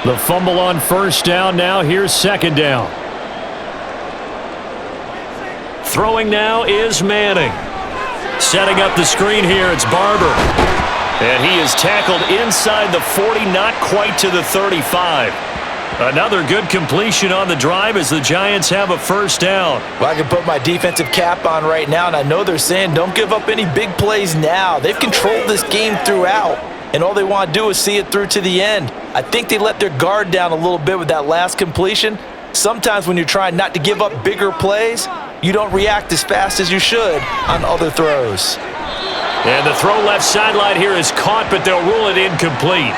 Speaker 2: The fumble on first down. Now here's second down.
Speaker 5: Throwing now is Manning. Setting up the screen here, it's Barber. And he is tackled inside the 40, not quite to the 35. Another good completion on the drive as the Giants have a first down.
Speaker 3: Well, I can put my defensive cap on right now, and I know they're saying don't give up any big plays now. They've controlled this game throughout, and all they want to do is see it through to the end. I think they let their guard down a little bit with that last completion. Sometimes when you're trying not to give up bigger plays, you don't react as fast as you should on other throws.
Speaker 5: And the throw left sideline here is caught, but they'll rule it incomplete.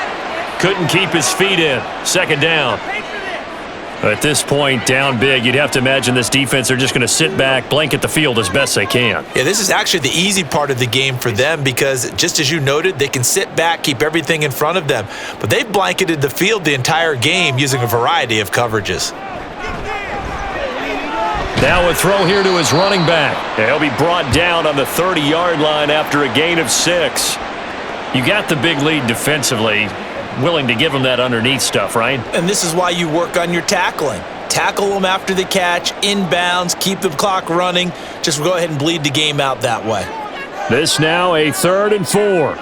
Speaker 5: Couldn't keep his feet in. Second down. At this point, down big, you'd have to imagine this defense are just going to sit back, blanket the field as best they can.
Speaker 3: Yeah, this is actually the easy part of the game for them because, just as you noted, they can sit back, keep everything in front of them. But they've blanketed the field the entire game using a variety of coverages.
Speaker 5: Now a throw here to his running back. He'll be brought down on the 30-yard line after a gain of 6. You got the big lead defensively. Willing to give them that underneath stuff, right?
Speaker 3: And this is why you work on your tackling. Tackle them after the catch, inbounds, keep the clock running. Just go ahead and bleed the game out that way.
Speaker 2: This now a 3rd and 4.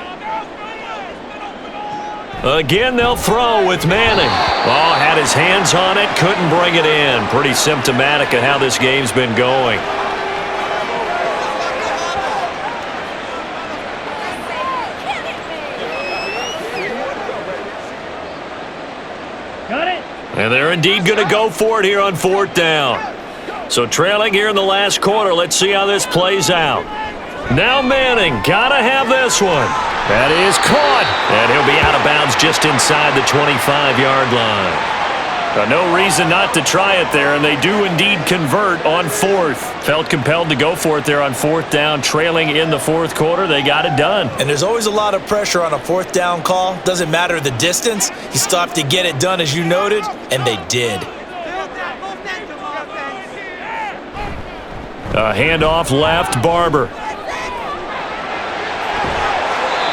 Speaker 5: Again, they'll throw with Manning. Oh, had his hands on it, couldn't bring it in. Pretty symptomatic of how this game's been going. And they're indeed going to go for it here on 4th down. So trailing here in the last quarter. Let's see how this plays out. Now Manning, gotta have this one. That is caught. And he'll be out of bounds just inside the 25-yard line. No reason not to try it there, and they do indeed convert on 4th. Felt compelled to go for it there on 4th down, trailing in the 4th quarter. They got it done.
Speaker 3: And there's always a lot of pressure on a 4th down call. Doesn't matter the distance. You still have to get it done, as you noted, and they did.
Speaker 5: A handoff left, Barber.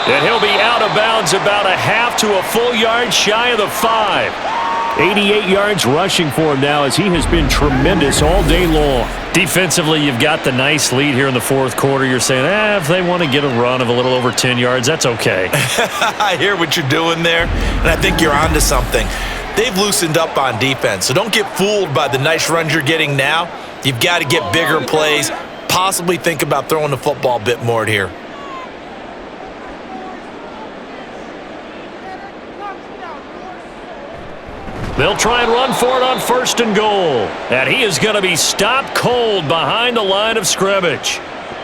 Speaker 5: And he'll be out of bounds about a half to a full yard shy of the 5. 88 yards rushing for him now as he has been tremendous all day long. Defensively, you've got the nice lead here in the 4th quarter. You're saying, if they want to get a run of a little over 10 yards, that's okay.
Speaker 3: I hear what you're doing there, and I think you're onto something. They've loosened up on defense, so don't get fooled by the nice runs you're getting now. You've got to get bigger plays, possibly think about throwing the football a bit more here.
Speaker 5: They'll try and run for it on 1st and goal. And he is going to be stopped cold behind the line of scrimmage.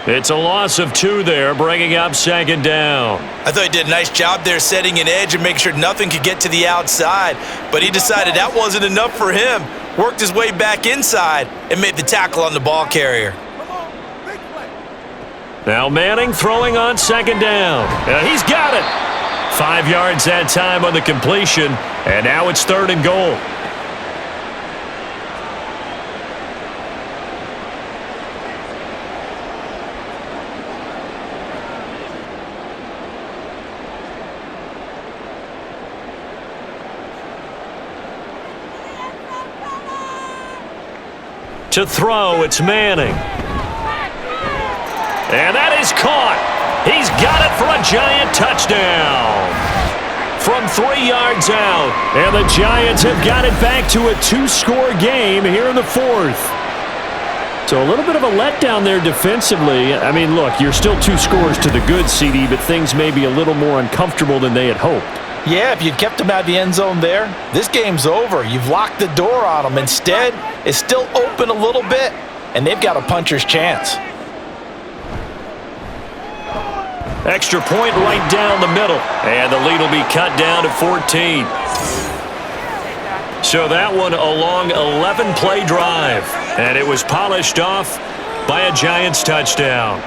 Speaker 5: It's a loss of 2 there, bringing up 2nd down.
Speaker 3: I thought he did a nice job there setting an edge and making sure nothing could get to the outside. But he decided that wasn't enough for him. Worked his way back inside and made the tackle on the ball carrier.
Speaker 5: Now Manning throwing on 2nd down. And he's got it. 5 yards that time on the completion, and now it's 3rd and goal. To throw, it's Manning. And that is caught. He's got it for a Giant touchdown. From 3 yards out. And the Giants have got it back to a 2-score game here in the 4th. So a little bit of a letdown there defensively. I mean, look, you're still 2 scores to the good, CD, but things may be a little more uncomfortable than they had hoped.
Speaker 3: Yeah, if you'd kept him out of the end zone there, this game's over. You've locked the door on him. Instead, it's still open a little bit, and they've got a puncher's chance.
Speaker 5: Extra point right down the middle. And the lead will be cut down to 14. So that one a long 11-play drive. And it was polished off by a Giants touchdown.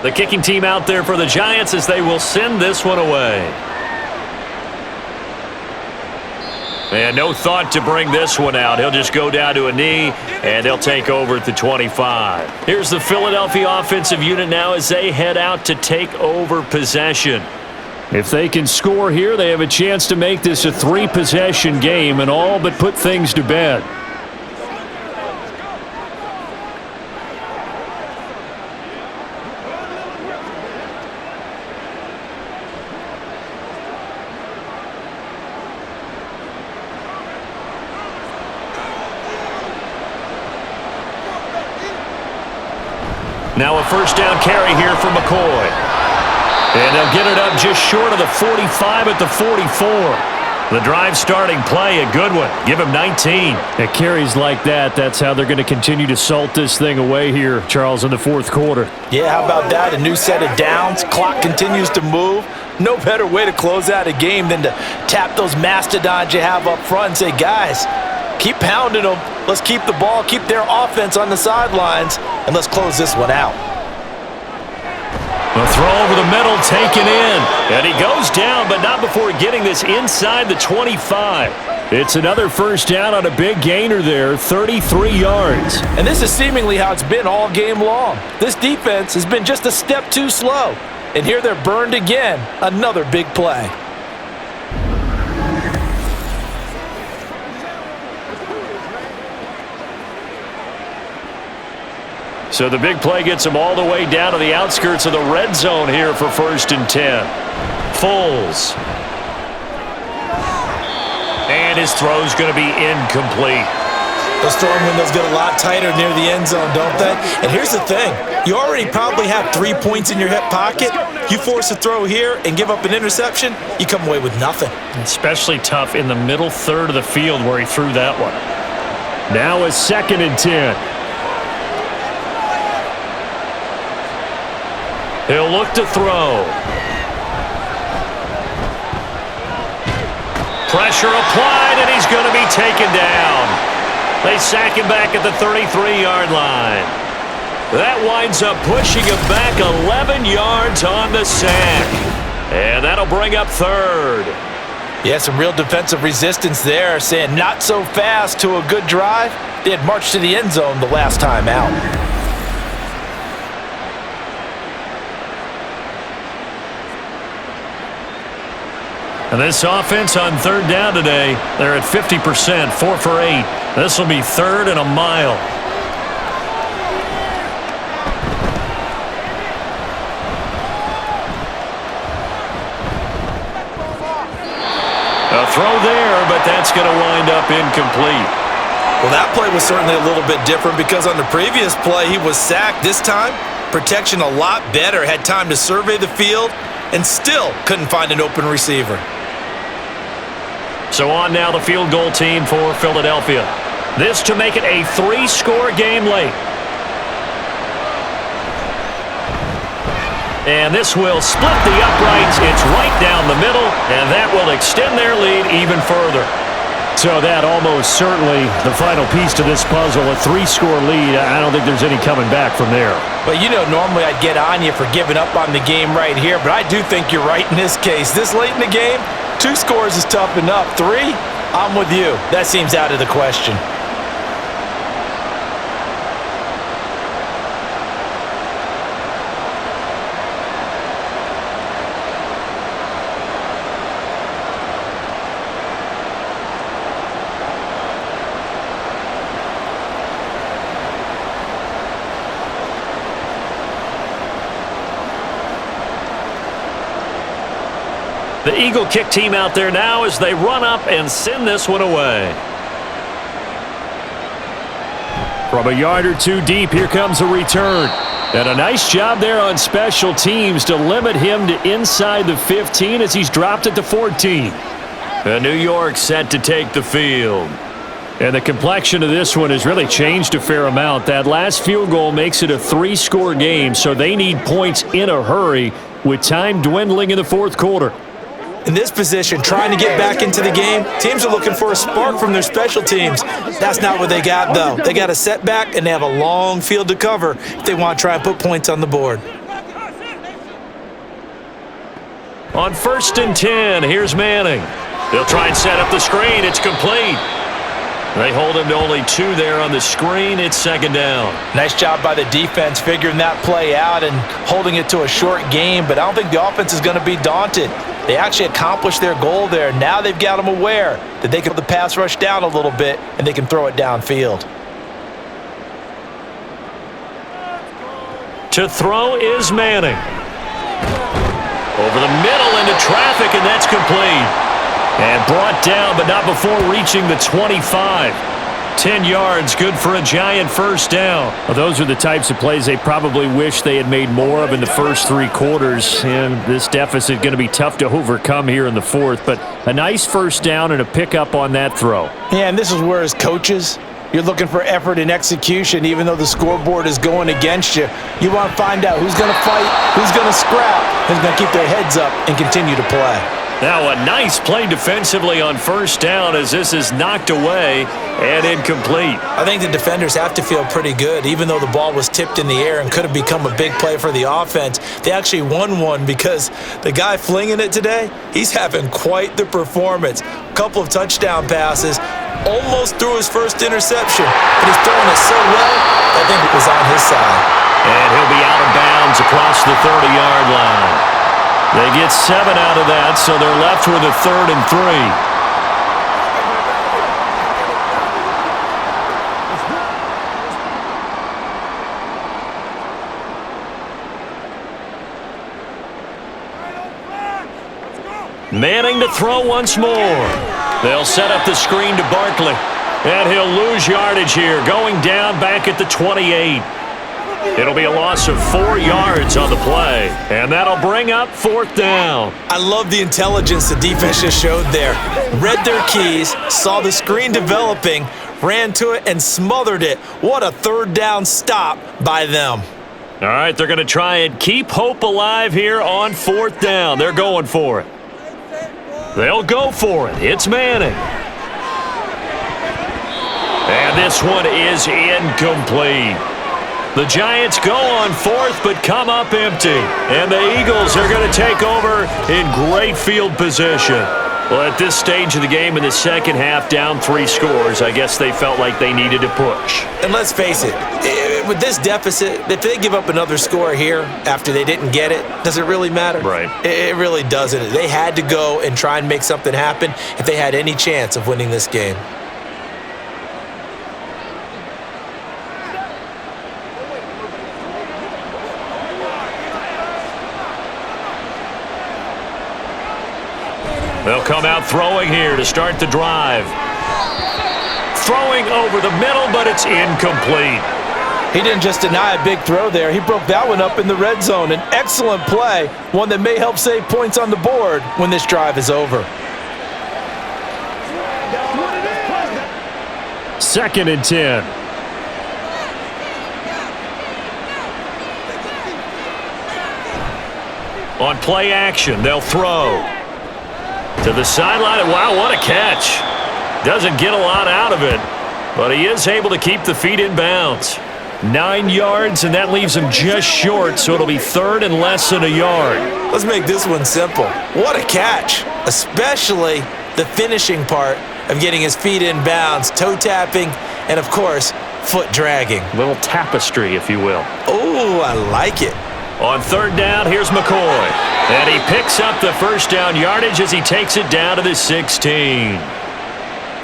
Speaker 5: The kicking team out there for the Giants as they will send this one away. And no thought to bring this one out. He'll just go down to a knee, and they'll take over at the 25. Here's the Philadelphia offensive unit now as they head out to take over possession. If they can score here, they have a chance to make this a 3-possession game and all but put things to bed. Now a first down carry here for McCoy. And they'll get it up just short of the 45 at the 44. The drive starting play, a good one. Give him 19. At carries like that, that's how they're going to continue to salt this thing away here, Charles, in the 4th quarter.
Speaker 3: Yeah, how about that? A new set of downs. Clock continues to move. No better way to close out a game than to tap those mastodons you have up front and say, guys, keep pounding them. Let's keep the ball, keep their offense on the sidelines, and let's close this one out.
Speaker 5: A throw over the middle, taken in. And he goes down, but not before getting this inside the 25. It's another first down on a big gainer there, 33 yards.
Speaker 3: And this is seemingly how it's been all game long. This defense has been just a step too slow. And here they're burned again. Another big play.
Speaker 5: So the big play gets him all the way down to the outskirts of the red zone here for 1st and 10. Foles. And his throw's going to be incomplete.
Speaker 3: Those throwing windows get a lot tighter near the end zone, don't they? And here's the thing. You already probably have 3 points in your hip pocket. You force a throw here and give up an interception, you come away with nothing.
Speaker 2: Especially tough in the middle third of the field where he threw that one. Now a 2nd and 10. He'll look to throw. Pressure applied, and he's going to be taken down. They sack him back at the 33-yard line. That winds up pushing him back 11 yards on the sack. And that'll bring up 3rd.
Speaker 3: Yeah, some real defensive resistance there, saying not so fast to a good drive. They had marched to the end zone the last time out.
Speaker 2: And this offense on 3rd down today, they're at 50%, 4 for 8. This will be 3rd and a mile. A throw there, but that's going to wind up incomplete.
Speaker 3: Well, that play was certainly a little bit different because on the previous play, he was sacked. This time, protection a lot better, had time to survey the field, and still couldn't find an open receiver.
Speaker 2: So on now the field goal team for Philadelphia. This to make it a 3-score game late. And this will split the uprights. It's right down the middle, and that will extend their lead even further. So that almost certainly the final piece to this puzzle, a 3-score lead. I don't think there's any coming back from there.
Speaker 3: But you know, normally I'd get on you for giving up on the game right here, but I do think you're right in this case. This late in the game, 2 scores is tough enough. 3, I'm with you. That seems out of the question.
Speaker 2: The Eagle kick team out there now as they run up and send this one away. From a yard or 2 deep, here comes a return. And a nice job there on special teams to limit him to inside the 15 as he's dropped at the 14. And New York set to take the field. And the complexion of this one has really changed a fair amount. That last field goal makes it a 3-score game, so they need points in a hurry with time dwindling in the 4th quarter.
Speaker 3: In this position, trying to get back into the game, teams are looking for a spark from their special teams. That's not what they got, though. They got a setback, and they have a long field to cover if they want to try and put points on the board.
Speaker 2: On 1st and 10, here's Manning. They'll try and set up the screen. It's complete. They hold him to only 2 there on the screen. It's 2nd down.
Speaker 3: Nice job by the defense figuring that play out and holding it to a short game, but I don't think the offense is going to be daunted. They actually accomplished their goal there. Now they've got them aware that they can put the pass rush down a little bit and they can throw it downfield.
Speaker 2: To throw is Manning. Over the middle into traffic, and that's complete. And brought down, but not before reaching the 25. 10 yards, good for a giant 1st down. Well, those are the types of plays they probably wish they had made more of in the first 3 quarters. And this deficit going to be tough to overcome here in the 4th. But a nice 1st down and a pickup on that throw.
Speaker 3: Yeah, and this is where as coaches, you're looking for effort and execution, even though the scoreboard is going against you. You want to find out who's going to fight, who's going to scrap, who's going to keep their heads up and continue to play.
Speaker 2: Now a nice play defensively on 1st down as this is knocked away and incomplete.
Speaker 3: I think the defenders have to feel pretty good, even though the ball was tipped in the air and could have become a big play for the offense. They actually won one because the guy flinging it today, he's having quite the performance. A couple of touchdown passes, almost threw his first interception, but he's throwing it so well, I think it was on his side.
Speaker 2: And he'll be out of bounds across the 30-yard line. They get 7 out of that, so they're left with a 3rd and 3. Manning to throw once more. They'll set up the screen to Barkley. And he'll lose yardage here, going down back at the 28.
Speaker 5: It'll be a loss of 4 yards on the play, and that'll bring up 4th down.
Speaker 3: I love the intelligence the defense just showed there. Read their keys, saw the screen developing, ran to it, and smothered it. What a 3rd down stop by them.
Speaker 5: All right, they're going to try and keep hope alive here on 4th down. They're going for it. They'll go for it. It's Manning. And this one is incomplete. The Giants go on 4th but come up empty. And the Eagles are going to take over in great field position. Well, at this stage of the game in the second half, down 3 scores, I guess they felt like they needed to push.
Speaker 3: And let's face it, with this deficit, if they give up another score here after they didn't get it, does it really matter?
Speaker 5: Right.
Speaker 3: It really doesn't. They had to go and try and make something happen if they had any chance of winning this game.
Speaker 5: They'll come out throwing here to start the drive. Throwing over the middle, but it's incomplete.
Speaker 3: He didn't just deny a big throw there. He broke that one up in the red zone. An excellent play, one that may help save points on the board when this drive is over.
Speaker 5: 2nd and 10. On play action, they'll throw. To the sideline. Wow, what a catch. Doesn't get a lot out of it, but he is able to keep the feet in bounds. 9 yards, and that leaves him just short, so it'll be 3rd and less than a yard.
Speaker 3: Let's make this one simple. What a catch, especially the finishing part of getting his feet in bounds, toe tapping, and of course, foot dragging.
Speaker 5: Little tapestry, if you will.
Speaker 3: Oh, I like it.
Speaker 5: On 3rd down, here's McCoy. And he picks up the 1st down yardage as he takes it down to the 16.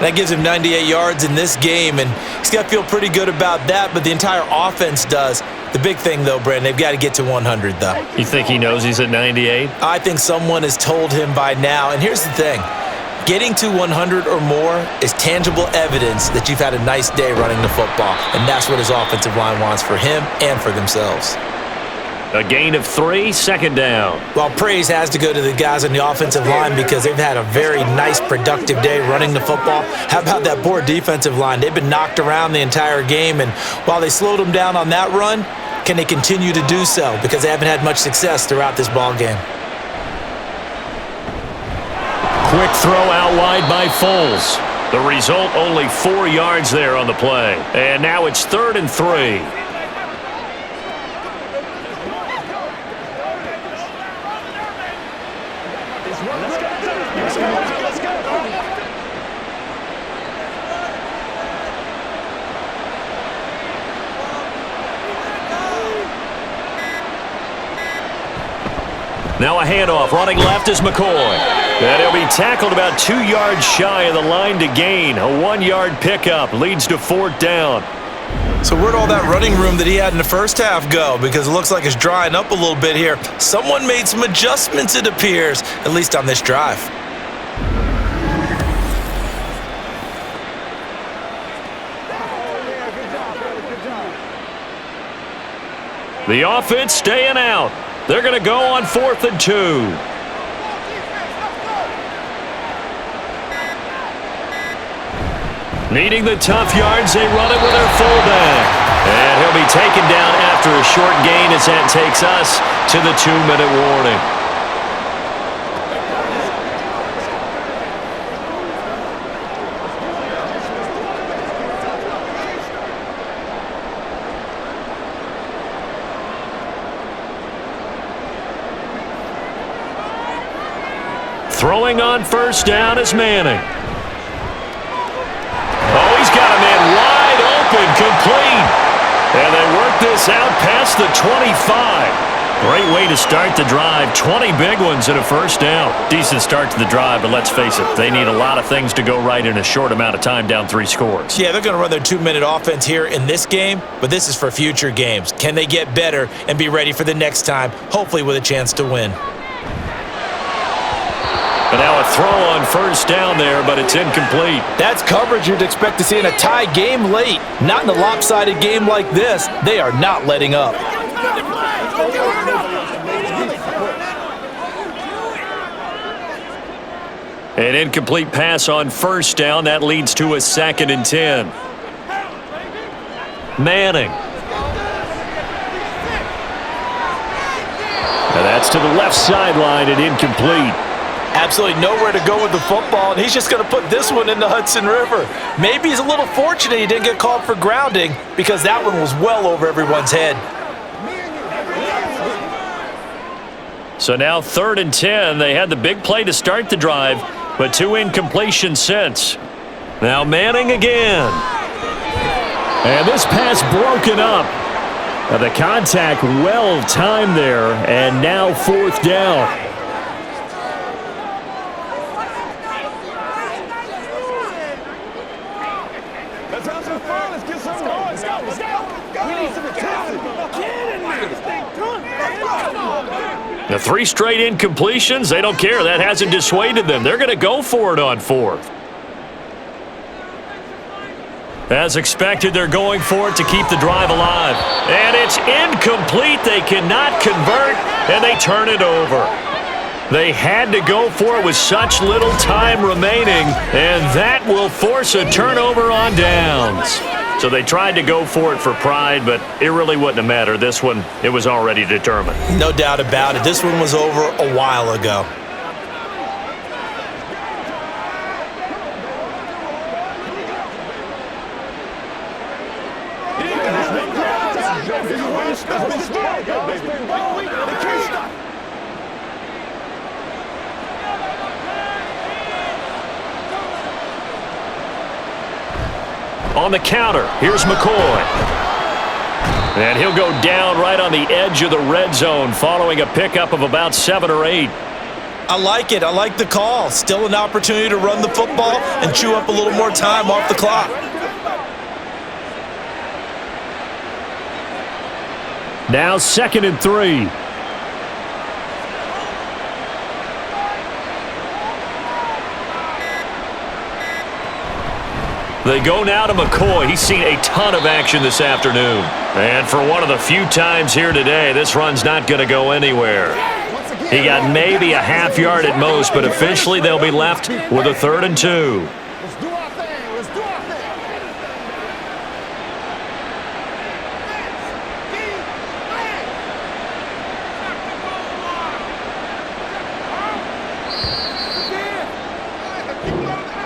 Speaker 3: That gives him 98 yards in this game, and he's got to feel pretty good about that, but the entire offense does. The big thing, though, Brandon, they've got to get to 100, though.
Speaker 5: You think he knows he's at 98?
Speaker 3: I think someone has told him by now, and here's the thing. Getting to 100 or more is tangible evidence that you've had a nice day running the football, and that's what his offensive line wants for him and for themselves.
Speaker 5: A gain of 3, 2nd down.
Speaker 3: Well, praise has to go to the guys on the offensive line because they've had a very nice, productive day running the football. How about that poor defensive line? They've been knocked around the entire game, and while they slowed them down on that run, can they continue to do so? Because they haven't had much success throughout this ball game.
Speaker 5: Quick throw out wide by Foles. The result, only 4 yards there on the play. And now it's 3rd and 3. Now a handoff. Running left is McCoy. And he'll be tackled about 2 yards shy of the line to gain. A 1-yard pickup leads to 4th down.
Speaker 3: So where'd all that running room that he had in the first half go? Because it looks like it's drying up a little bit here. Someone made some adjustments, it appears, at least on this drive.
Speaker 5: The offense staying out. They're going to go on 4th and 2. Needing the tough yards, they run it with their fullback. And he'll be taken down after a short gain as that takes us to the 2-minute warning. Throwing on 1st down is Manning. Oh, he's got a man wide open, complete. And they work this out past the 25. Great way to start the drive. 20 big ones and a 1st down. Decent start to the drive, but let's face it, they need a lot of things to go right in a short amount of time, down 3 scores.
Speaker 3: Yeah, they're going to run their 2-minute offense here in this game, but this is for future games. Can they get better and be ready for the next time, hopefully with a chance to win?
Speaker 5: And now a throw on first down there, but it's incomplete.
Speaker 3: That's coverage you'd expect to see in a tie game late. Not in a lopsided game like this. They are not letting up.
Speaker 5: An incomplete pass on first down. That leads to a 2nd and 10. Manning. And that's to the left sideline and incomplete.
Speaker 3: Absolutely nowhere to go with the football, and he's just going to put this one in the Hudson River. Maybe he's a little fortunate he didn't get called for grounding because that one was well over everyone's head.
Speaker 5: So now 3rd and 10. They had the big play to start the drive, but 2 incompletions since. Now Manning again.
Speaker 2: And this pass broken up. The contact well timed there, and now 4th down.
Speaker 4: Let's have some fun. Let's get some going. Let's go. Let's go. We need some attention. Get in there.
Speaker 5: The 3 straight incompletions, they don't care. That hasn't dissuaded them. They're going to go for it on 4th. As expected, they're going for it to keep the drive alive. And it's incomplete. They cannot convert, and they turn it over. They had to go for it with such little time remaining, and that will force a turnover on downs. So they tried to go for it for pride, but it really wouldn't have mattered. This one, it was already determined.
Speaker 3: No doubt about it. This one was over a while ago.
Speaker 5: On the counter, here's McCoy. And he'll go down right on the edge of the red zone following a pickup of about 7 or 8.
Speaker 3: I like it. I like the call. Still an opportunity to run the football and chew up a little more time off the clock.
Speaker 2: Now 2nd and 3.
Speaker 5: They go now to McCoy. He's seen a ton of action this afternoon. And for one of the few times here today, this run's not going to go anywhere. He got maybe a half yard at most, but officially they'll be left with a 3rd and 2.
Speaker 4: Let's do our thing. Let's do our thing.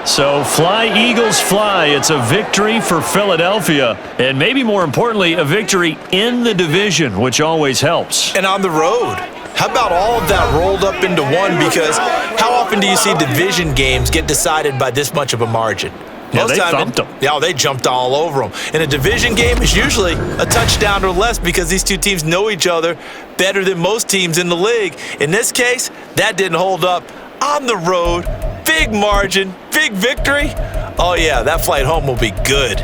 Speaker 5: So fly, Eagles, fly. It's a victory for Philadelphia. And maybe more importantly, a victory in the division, which always helps.
Speaker 3: And on the road. How about all of that rolled up into one? Because how often do you see division games get decided by this much of a margin?
Speaker 5: Yeah, they thumped them.
Speaker 3: Yeah, they jumped all over them. In a division game, it's usually a touchdown or less because these two teams know each other better than most teams in the league. In this case, that didn't hold up. On the road, big margin, big victory. Oh, yeah, that flight home will be good.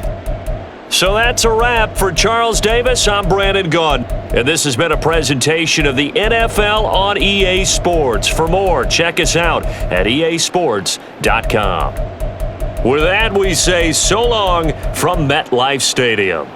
Speaker 5: So that's a wrap for Charles Davis. I'm Brandon Gunn, and this has been a presentation of the NFL on EA Sports. For more, check us out at easports.com. With that, we say so long from MetLife Stadium.